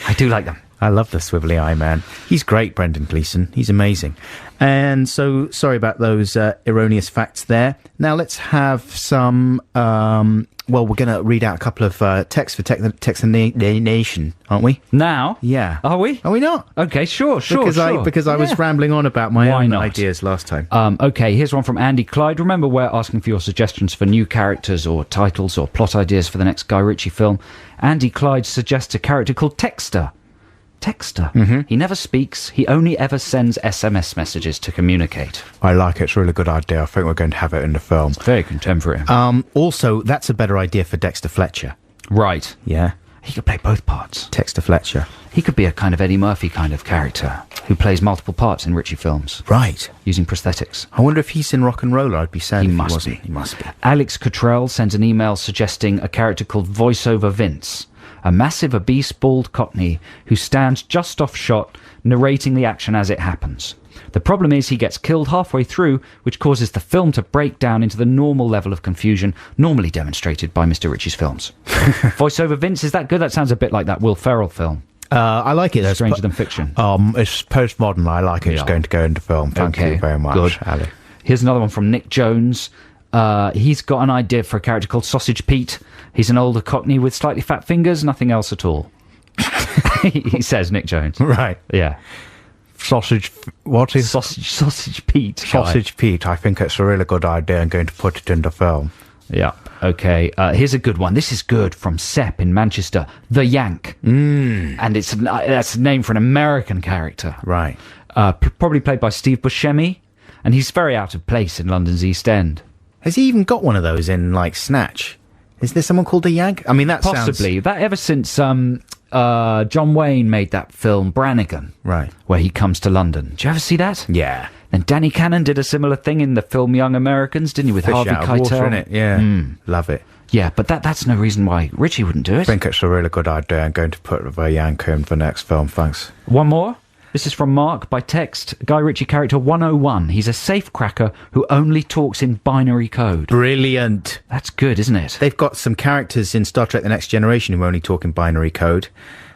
I do like them. I love the swivelly eye man. He's great, Brendan Gleeson. He's amazing. And so, sorry about those erroneous facts there. Now let's have some... we're going to read out a couple of texts for Text the Nation, aren't we? Now? Yeah. Are we? Are we not? Okay, sure. Because I was rambling on about my Why own not? ideas last time. Okay, here's one from Andy Clyde. Remember, we're asking for your suggestions for new characters or titles or plot ideas for the next Guy Ritchie film. Andy Clyde suggests a character called Texter. Texter. He never speaks. He only ever sends SMS messages to communicate. I like it. It's a really good idea. I think we're going to have it in the film. Very contemporary. Also, that's a better idea for Dexter Fletcher. Right. Yeah. He could play both parts. Dexter Fletcher. He could be a kind of Eddie Murphy kind of character who plays multiple parts in Ritchie films Right. using prosthetics. I wonder if he's in Rock and Roller. I'd be sad He if must he wasn't. be. He must be. Alex Cottrell sends an email suggesting a character called Voiceover Vince, a massive, obese, bald cockney who stands just off shot, narrating the action as it happens. The problem is he gets killed halfway through, which causes the film to break down into the normal level of confusion normally demonstrated by Mr. Ritchie's films. Voiceover Vince, is that good? That sounds a bit like that Will Ferrell film, I like it. Stranger Than Fiction. It's postmodern. I like it. It's Yeah. going to go into film. Thank you very much, good. Ali. Here's another one from Nick Jones. He's got an idea for a character called Sausage Pete. He's an older cockney with slightly fat fingers, nothing else at all. He says, Nick Jones. Right. Yeah. Sausage... What is... Sausage Pete. guy. Sausage Pete. I think it's a really good idea. I'm going to put it in the film. Yeah. Okay. Here's a good one. This is good from Sepp in Manchester. The Yank. And that's a name for an American character. Right. Probably played by Steve Buscemi. And he's very out of place in London's East End. Has he even got one of those in, like, Snatch? Is there someone called the Yank? I mean, that Possibly. That ever since John Wayne made that film Brannigan. Right. Where he comes to London. Did you ever see that? Yeah. And Danny Cannon did a similar thing in the film Young Americans, didn't he, with Fish Harvey out of Keitel? water, innit? Yeah. Love it. Yeah, but that's no reason why Ritchie wouldn't do I it. think it's a really good idea. I'm going to put the Yank in the next film. Thanks. One more. This is from Mark by text. Guy Ritchie character 101. He's a safecracker who only talks in binary code. Brilliant. That's good, isn't it? They've got some characters in Star Trek The Next Generation who only talk in binary code.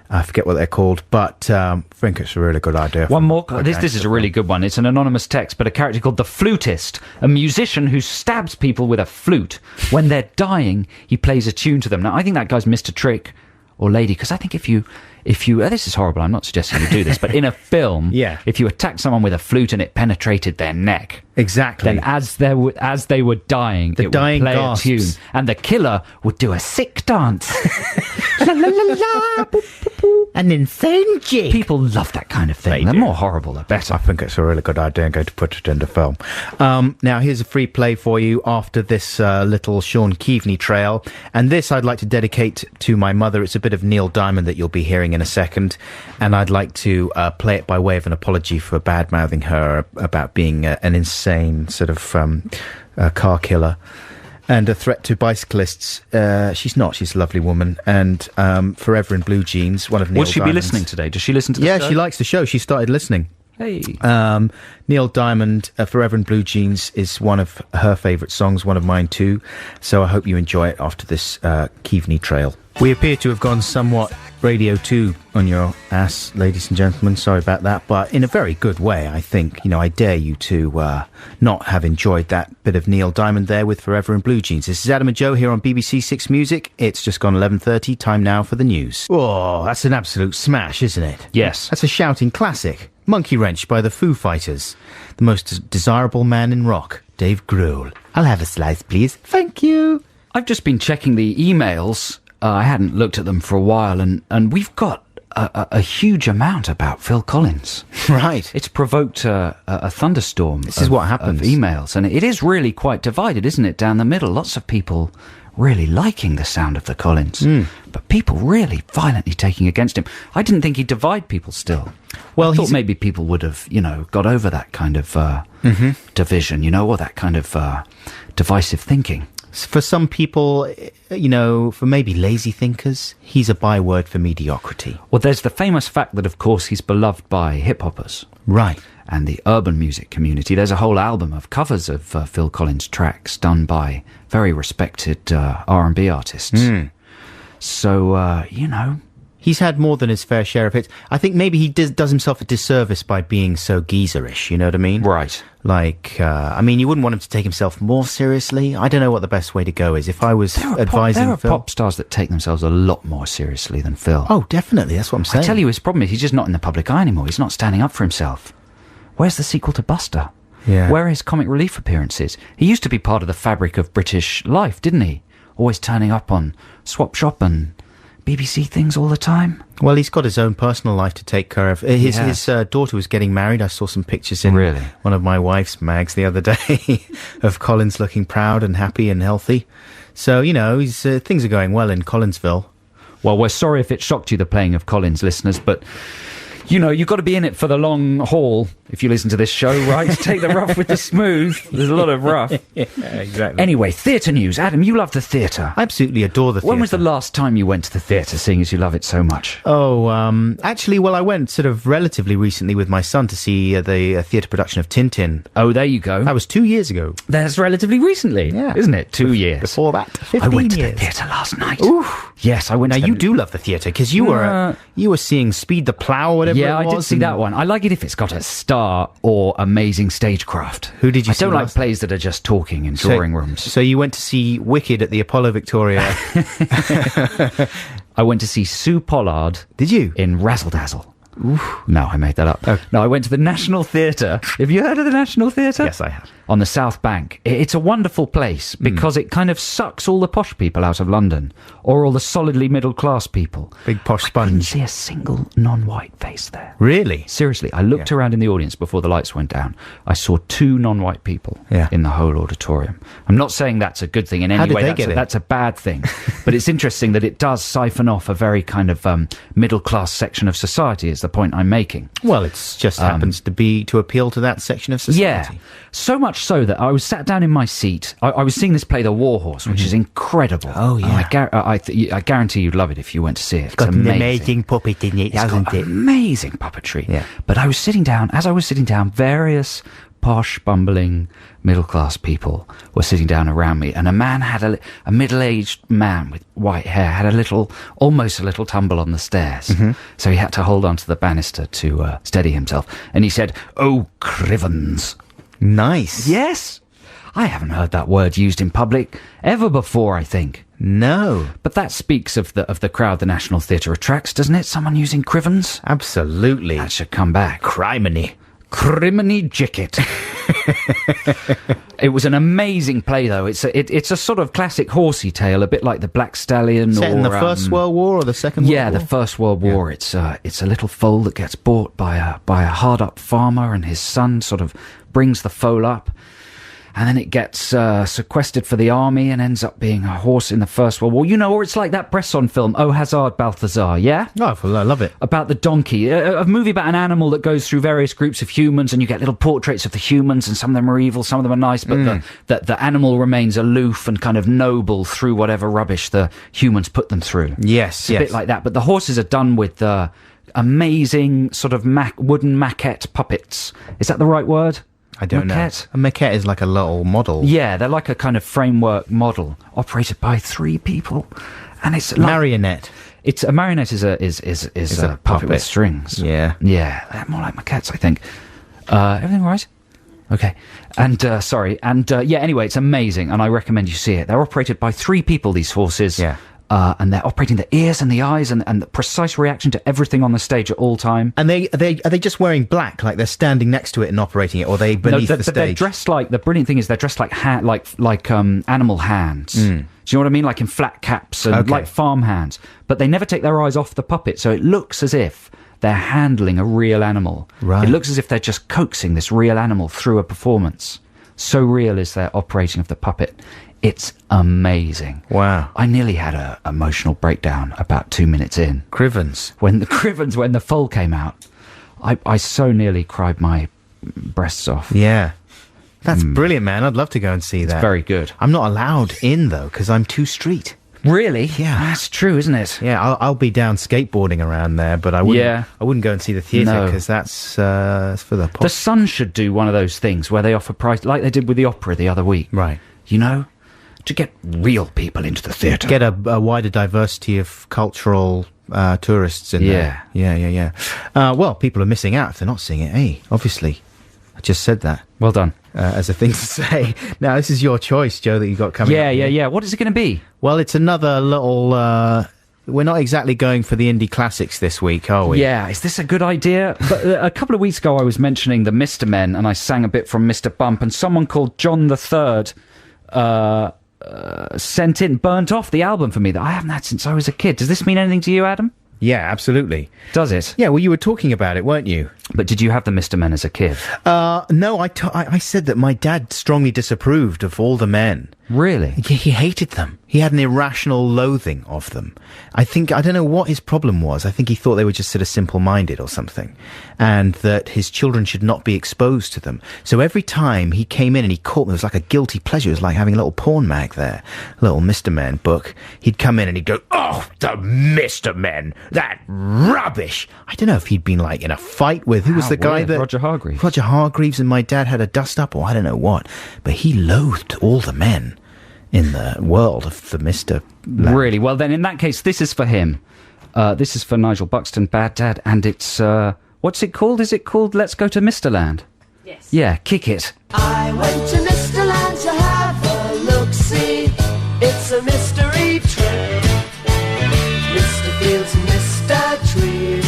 I forget what they're called, but I think it's a really good idea. One more. This is a really good one. It's an anonymous text, but a character called the Flutist, a musician who stabs people with a flute. When they're dying, he plays a tune to them. Now, I think that guy's missed a trick, or lady, because I think if you this is horrible, I'm not suggesting you do this, but in a film, Yeah. if you attacked someone with a flute and it penetrated their neck, Exactly. then as they were dying, The it dying would play gasps. a tune, and the killer would do a sick dance. La, la, la, la, boop, boop, boop. An insane jig. People love that kind of thing. They The do. more horrible, the better. I think it's a really good idea. I'm going to put it in the film. Now, here's a free play for you after this little Sean Keaveney trail. And this I'd like to dedicate to my mother. It's a bit of Neil Diamond that you'll be hearing in a second. And I'd like to play it by way of an apology for bad-mouthing her about being an insane sort of car killer. and a threat to bicyclists. She's not. She's a lovely woman. And Forever in Blue Jeans, one of Neil Will she be Diamond's- listening today? Does she listen to the Yeah, show? she likes the show. She started listening. Hey. Neil Diamond, Forever in Blue Jeans is one of her favourite songs, one of mine too. So I hope you enjoy it after this Keaveney Trail. We appear to have gone somewhat Radio 2 on your ass, ladies and gentlemen. Sorry about that, but in a very good way, I think. You know, I dare you to not have enjoyed that bit of Neil Diamond there with Forever in Blue Jeans. This is Adam and Joe here on BBC Six Music. It's just gone 11:30. Time now for the news. Oh, that's an absolute smash, isn't it? Yes. That's a shouting classic. Monkey Wrench by the Foo Fighters. The most desirable man in rock, Dave Grohl. I'll have a slice, please. Thank you. I've just been checking the emails. I hadn't looked at them for a while, and we've got a huge amount about Phil Collins. Right. It's provoked a thunderstorm. This is what happens. Of emails, and it is really quite divided, isn't it? Down the middle, lots of people really liking the sound of the Collins, but people really violently taking against him. I didn't think he'd divide people still. Well, I thought he's- maybe people would have, got over that kind of division, or that kind of divisive thinking. For some people, for maybe lazy thinkers, he's a byword for mediocrity. Well, there's the famous fact that, of course, he's beloved by hip-hoppers. Right. And the urban music community. There's a whole album of covers of Phil Collins tracks done by very respected R&B artists. So, He's had more than his fair share of hits. I think maybe he does himself a disservice by being so geezerish, you know what I mean? Right. Like, you wouldn't want him to take himself more seriously. I don't know what the best way to go is. If I was advising there are Phil... pop stars that take themselves a lot more seriously than Phil. Oh, definitely. That's what I'm saying. I tell you, his problem is he's just not in the public eye anymore. He's not standing up for himself. Where's the sequel to Buster? Yeah. Where are his comic relief appearances? He used to be part of the fabric of British life, didn't he? Always turning up on Swap Shop and BBC things all the time. Well, he's got his own personal life to take care of. His Yes. daughter was getting married. I saw some pictures in Really? one of my wife's mags the other day of Collins looking proud and happy and healthy. So, he's, things are going well in Collinsville. Well, we're sorry if it shocked you, the playing of Collins, listeners, but... you've got to be in it for the long haul if you listen to this show, right? Take the rough with the smooth. There's a lot of rough. Yeah, exactly. Anyway, theatre news. Adam, you love the theatre. I absolutely adore the theatre. When was the last time you went to the theatre, seeing as you love it so much? Oh, actually, I went sort of relatively recently with my son to see the theatre production of Tintin. Oh, there you go. That was 2 years ago. That's relatively recently, Yeah. isn't it? 2 years. Before that, 15 I went to years. the theatre last night. Ooh. Yes, I went Now, to you do love the theatre, because you were seeing Speed the Plough or whatever Yeah, it was. I did see that one. I like it if it's got a star or amazing stagecraft. Who did you I see don't like last- plays that are just talking in drawing rooms. So you went to see Wicked at the Apollo Victoria. I went to see Sue Pollard. Did you? In Razzle Dazzle. No, I made that up. Oh. No, I went to the National Theatre. Have you heard of the National Theatre? Yes, I have. On the South Bank. It's a wonderful place because it kind of sucks all the posh people out of London, or all the solidly middle-class people. Big posh I couldn't sponge. see a single non-white face there. Really? Seriously, I looked around in the audience before the lights went down. I saw 2 non-white people in the whole auditorium. I'm not saying that's a good thing in any How did way. they get in? That's a bad thing. But it's interesting that it does siphon off a very kind of middle-class section of society, is the point I'm making. Well, it just happens to appeal to that section of society. Yeah, so much so that I was sat down in my seat. I was seeing this play, The War Horse, which is incredible. Oh, yeah. I guarantee you'd love it if you went to see it. It's Got an amazing. amazing puppet in it, It's hasn't got it? amazing puppetry. Yeah. But I was sitting down, various posh, bumbling, middle-class people were sitting down around me, and a man had a middle-aged man with white hair had almost a little tumble on the stairs. So he had to hold on to the banister to steady himself. And he said, "Oh, Crivens." Nice. Yes. I haven't heard that word used in public ever before, I think. No. But that speaks of the crowd the National Theatre attracts, doesn't it? Someone using Crivens? Absolutely. That should come back. Criminy. Criminy Jicket. It was an amazing play, though. It's a sort of classic horsey tale, a bit like the Black Stallion. Set in the First World War or the Second World War? Yeah, the First World War. It's a little foal that gets bought by a hard-up farmer, and his son sort of brings the foal up. and then it gets sequestered for the army and ends up being a horse in the First World War. You know, or it's like that Bresson film, Oh Hazard Balthazar, yeah? Oh, I love it. About the donkey. A movie about an animal that goes through various groups of humans, and you get little portraits of the humans, and some of them are evil, some of them are nice, but the animal remains aloof and kind of noble through whatever rubbish the humans put them through. Yes, It's a bit like that, but the horses are done with amazing sort of wooden maquette puppets. Is that the right word? I don't Maquette? know. A maquette is like a little model. Yeah, they're like a kind of framework model operated by 3 people, and it's like, Marionette. It's a marionette is a puppet with strings. Yeah. They're more like maquettes, I think. Everything right? Okay. And anyway, it's amazing, and I recommend you see it. They're operated by 3 people, these horses. Yeah. And they're operating the ears and the eyes and the precise reaction to everything on the stage at all time. And are they just wearing black, like they're standing next to it and operating it, or are they beneath the stage? They're dressed like, the brilliant thing is they're dressed like animal hands. Do you know what I mean? Like in flat caps and like farm hands. But they never take their eyes off the puppet, so it looks as if they're handling a real animal. Right. It looks as if they're just coaxing this real animal through a performance. So real is their operating of the puppet. It's amazing. Wow. I nearly had an emotional breakdown about 2 minutes in. Crivens. When the foal came out, I so nearly cried my breasts off. Yeah. That's brilliant, man. I'd love to go and see that. Very good. I'm not allowed in, though, because I'm too street. Really? Yeah. That's true, isn't it? Yeah, I'll be down skateboarding around there, but I wouldn't go and see the theatre, because that's for the pop. The Sun should do one of those things where they offer price, like they did with the opera the other week. Right. You know? To get real people into the theatre. Get a wider diversity of cultural tourists in there. Yeah. Well, people are missing out if they're not seeing it, obviously. I just said that. Well done. As a thing to say. Now, this is your choice, Joe, that you've got coming up. Yeah. What is it going to be? Well, it's another little... we're not exactly going for the indie classics this week, are we? Yeah, is this a good idea? But a couple of weeks ago I was mentioning the Mr. Men, and I sang a bit from Mr. Bump, and someone called John the Third burnt off the album for me that I haven't had since I was a kid. Does this mean anything to you, Adam? Yeah, absolutely. Does it? Yeah, well, you were talking about it, weren't you? But did you have the Mr. Men as a kid? No, I said that my dad strongly disapproved of all the men. Really? He hated them. He had an irrational loathing of them. I don't know what his problem was. I think he thought they were just sort of simple-minded or something, and that his children should not be exposed to them. So every time he came in and he caught them, it was like a guilty pleasure. It was like having a little porn mag there, a little Mr. Men book. He'd come in and he'd go, "Oh, the Mr. Men, that rubbish." I don't know if he'd been like in a fight with, who was the guy that... Roger Hargreaves. Roger Hargreaves, and my dad had a dust-up, or I don't know what. But he loathed all the men in the world of the Mr. Land. Really? Well, then, in that case, this is for him. This is for Nigel Buxton, Bad Dad, and it's... what's it called? Is it called Let's Go to Mr. Land? Yes. Yeah, kick it. I went to Mr. Land to have a look-see. It's a mystery trip. Mr. Fields and Mr. Trees,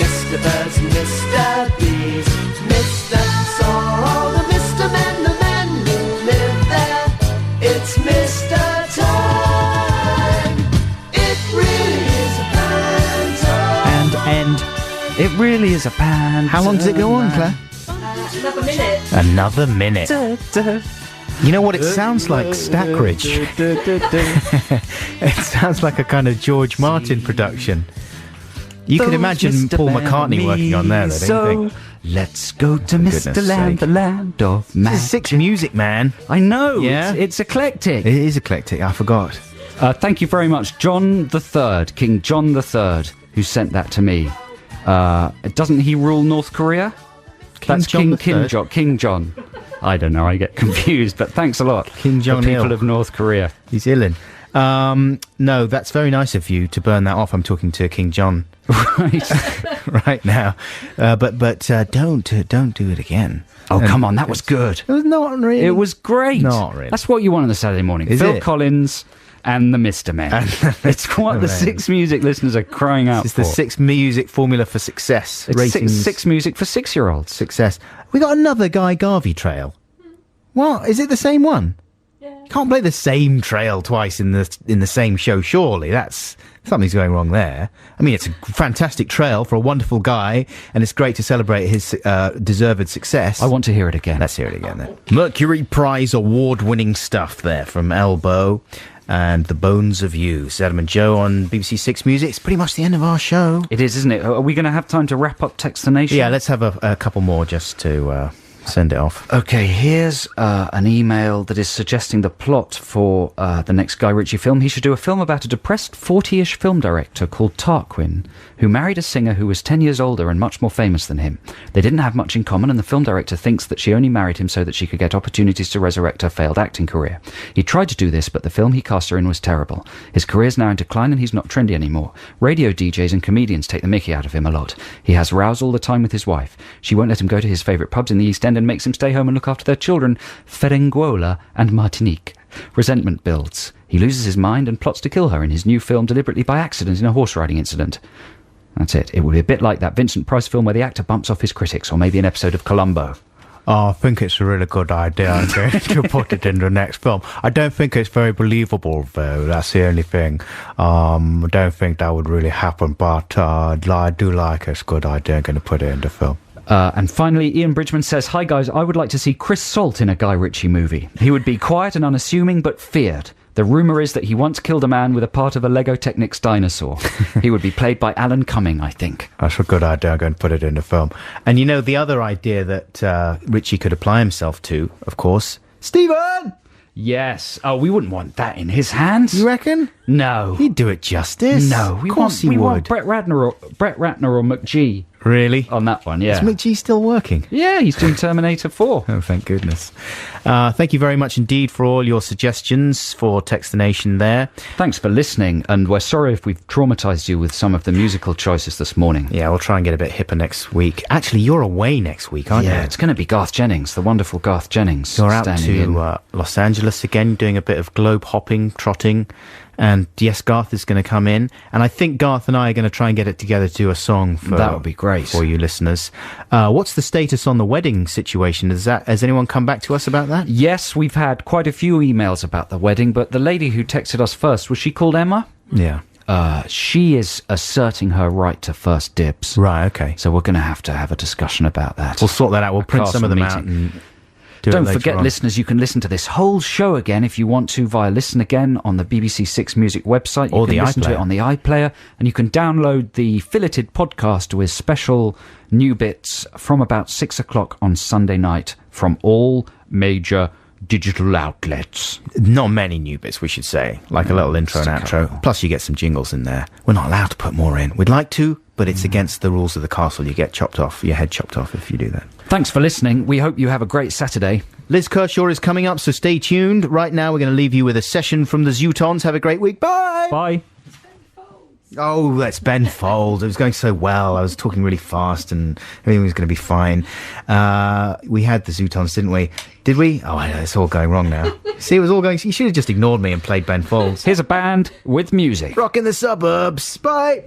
Mr. Birds and Mr. Bees, Mr. Saw all the Mr. Men, the men who live there. It's Mr. Time. It really is a pantomime. And it really is a band. How long does it go on, Claire? Another minute. Another minute. You know what? It sounds like Stackridge. It sounds like a kind of George Martin production. You can imagine Paul McCartney working on there, though, don't you think? Let's go to Mr. Land, the land of magic. This is Six Music, man. I know. Yeah? It's eclectic. It is eclectic. I forgot. Thank you very much, John the Third, King John the Third, who sent that to me. Doesn't he rule North Korea? That's John King III? King John. I don't know. I get confused, but thanks a lot, King John the people Il. of North Korea. He's illin. No, that's very nice of you to burn that off. I'm talking to King John right now. But don't do it again. Oh, come on, that was good. It was not really. It was great. Not really. That's what you want on a Saturday morning. Is Phil it? Collins and the Mr. Men. It's what the Six Music listeners are crying out It's for. the Six Music formula for success. It's Ratings. six music for 6-year-olds. Success. We got another Guy Garvey trail. What? Is it the same one? Yeah. Can't play the same trail twice in the same show, surely. That's... Something's going wrong there. I mean, it's a fantastic trail for a wonderful guy, and it's great to celebrate his deserved success. I want to hear it again. Let's hear it again, then. Mercury Prize award-winning stuff there from Elbow and The Bones of You. It's Adam and Joe on BBC Six Music. It's pretty much the end of our show. It is, isn't it? Are we going to have time to wrap up Text the Nation? Yeah, let's have a couple more just to... send it off. Okay, here's an email that is suggesting the plot for the next Guy Ritchie film. He should do a film about a depressed 40-ish film director called Tarquin, who married a singer who was 10 years older and much more famous than him. They didn't have much in common, and the film director thinks that she only married him so that she could get opportunities to resurrect her failed acting career. He tried to do this, but the film he cast her in was terrible. His career's now in decline, and he's not trendy anymore. Radio DJs and comedians take the mickey out of him a lot. He has rows all the time with his wife. She won't let him go to his favourite pubs in the East End and makes him stay home and look after their children, Ferenguola and Martinique. Resentment builds. He loses his mind and plots to kill her in his new film deliberately by accident in a horse riding incident. That's it. It will be a bit like that Vincent Price film where the actor bumps off his critics, or maybe an episode of Columbo. Oh, I think it's a really good idea to put it in the next film. I don't think it's very believable, though. That's the only thing. I don't think that would really happen, but I do like it's a good idea. I'm going to put it in the film. And finally, Ian Bridgman says, "Hi guys, I would like to see Chris Salt in a Guy Ritchie movie. He would be quiet and unassuming, but feared. The rumour is that he once killed a man with a part of a Lego Technics dinosaur. He would be played by Alan Cumming, I think." That's a good idea. I'm going to put it in the film. And you know, the other idea that Ritchie could apply himself to, of course, Stephen! Yes. Oh, we wouldn't want that in his hands. You reckon? No. He'd do it justice. No, we want Brett Ratner or McGee. Really? On that one, yeah. Is McGee still working? Yeah, he's doing Terminator 4. Oh, thank goodness. Thank you very much indeed for all your suggestions for Text the Nation there. Thanks for listening, and we're sorry if we've traumatised you with some of the musical choices this morning. Yeah, we'll try and get a bit hipper next week. Actually, you're away next week, aren't you? Yeah, it's going to be Garth Jennings, the wonderful Garth Jennings. You're out to Los Angeles again, doing a bit of globe hopping, trotting. And yes, Garth is going to come in, and I think Garth and I are going to try and get it together to do a song for that would be great for you listeners. What's the status on the wedding situation? Has anyone come back to us about that? Yes, we've had quite a few emails about the wedding, but the lady who texted us first, was she called Emma? Yeah. She is asserting her right to first dibs. Right, okay. So we're going to have a discussion about that. We'll sort that out. We'll print some of them out and don't forget, listeners, you can listen to this whole show again if you want to via Listen Again on the BBC Six Music website. You can listen to it on the iPlayer, and you can download the Filleted podcast with special new bits from about 6 o'clock on Sunday night from all major digital outlets. Not many new bits, we should say, like a little intro and outro. Plus you get some jingles in there. We're not allowed to put more in. We'd like to, but it's against the rules of the castle. You get chopped off, your head chopped off if you do that. Thanks for listening. We hope you have a great Saturday. Liz Kershaw is coming up, so stay tuned. Right now we're going to leave you with a session from the Zootons. Have a great week. Bye! Bye. Oh, that's Ben Folds. It was going so well. I was talking really fast and everything was going to be fine. We had the Zootons, didn't we? Did we? Oh, I know, it's all going wrong now. See, it was all going... You should have just ignored me and played Ben Folds. Here's a band with music. Rock in the suburbs. Bye!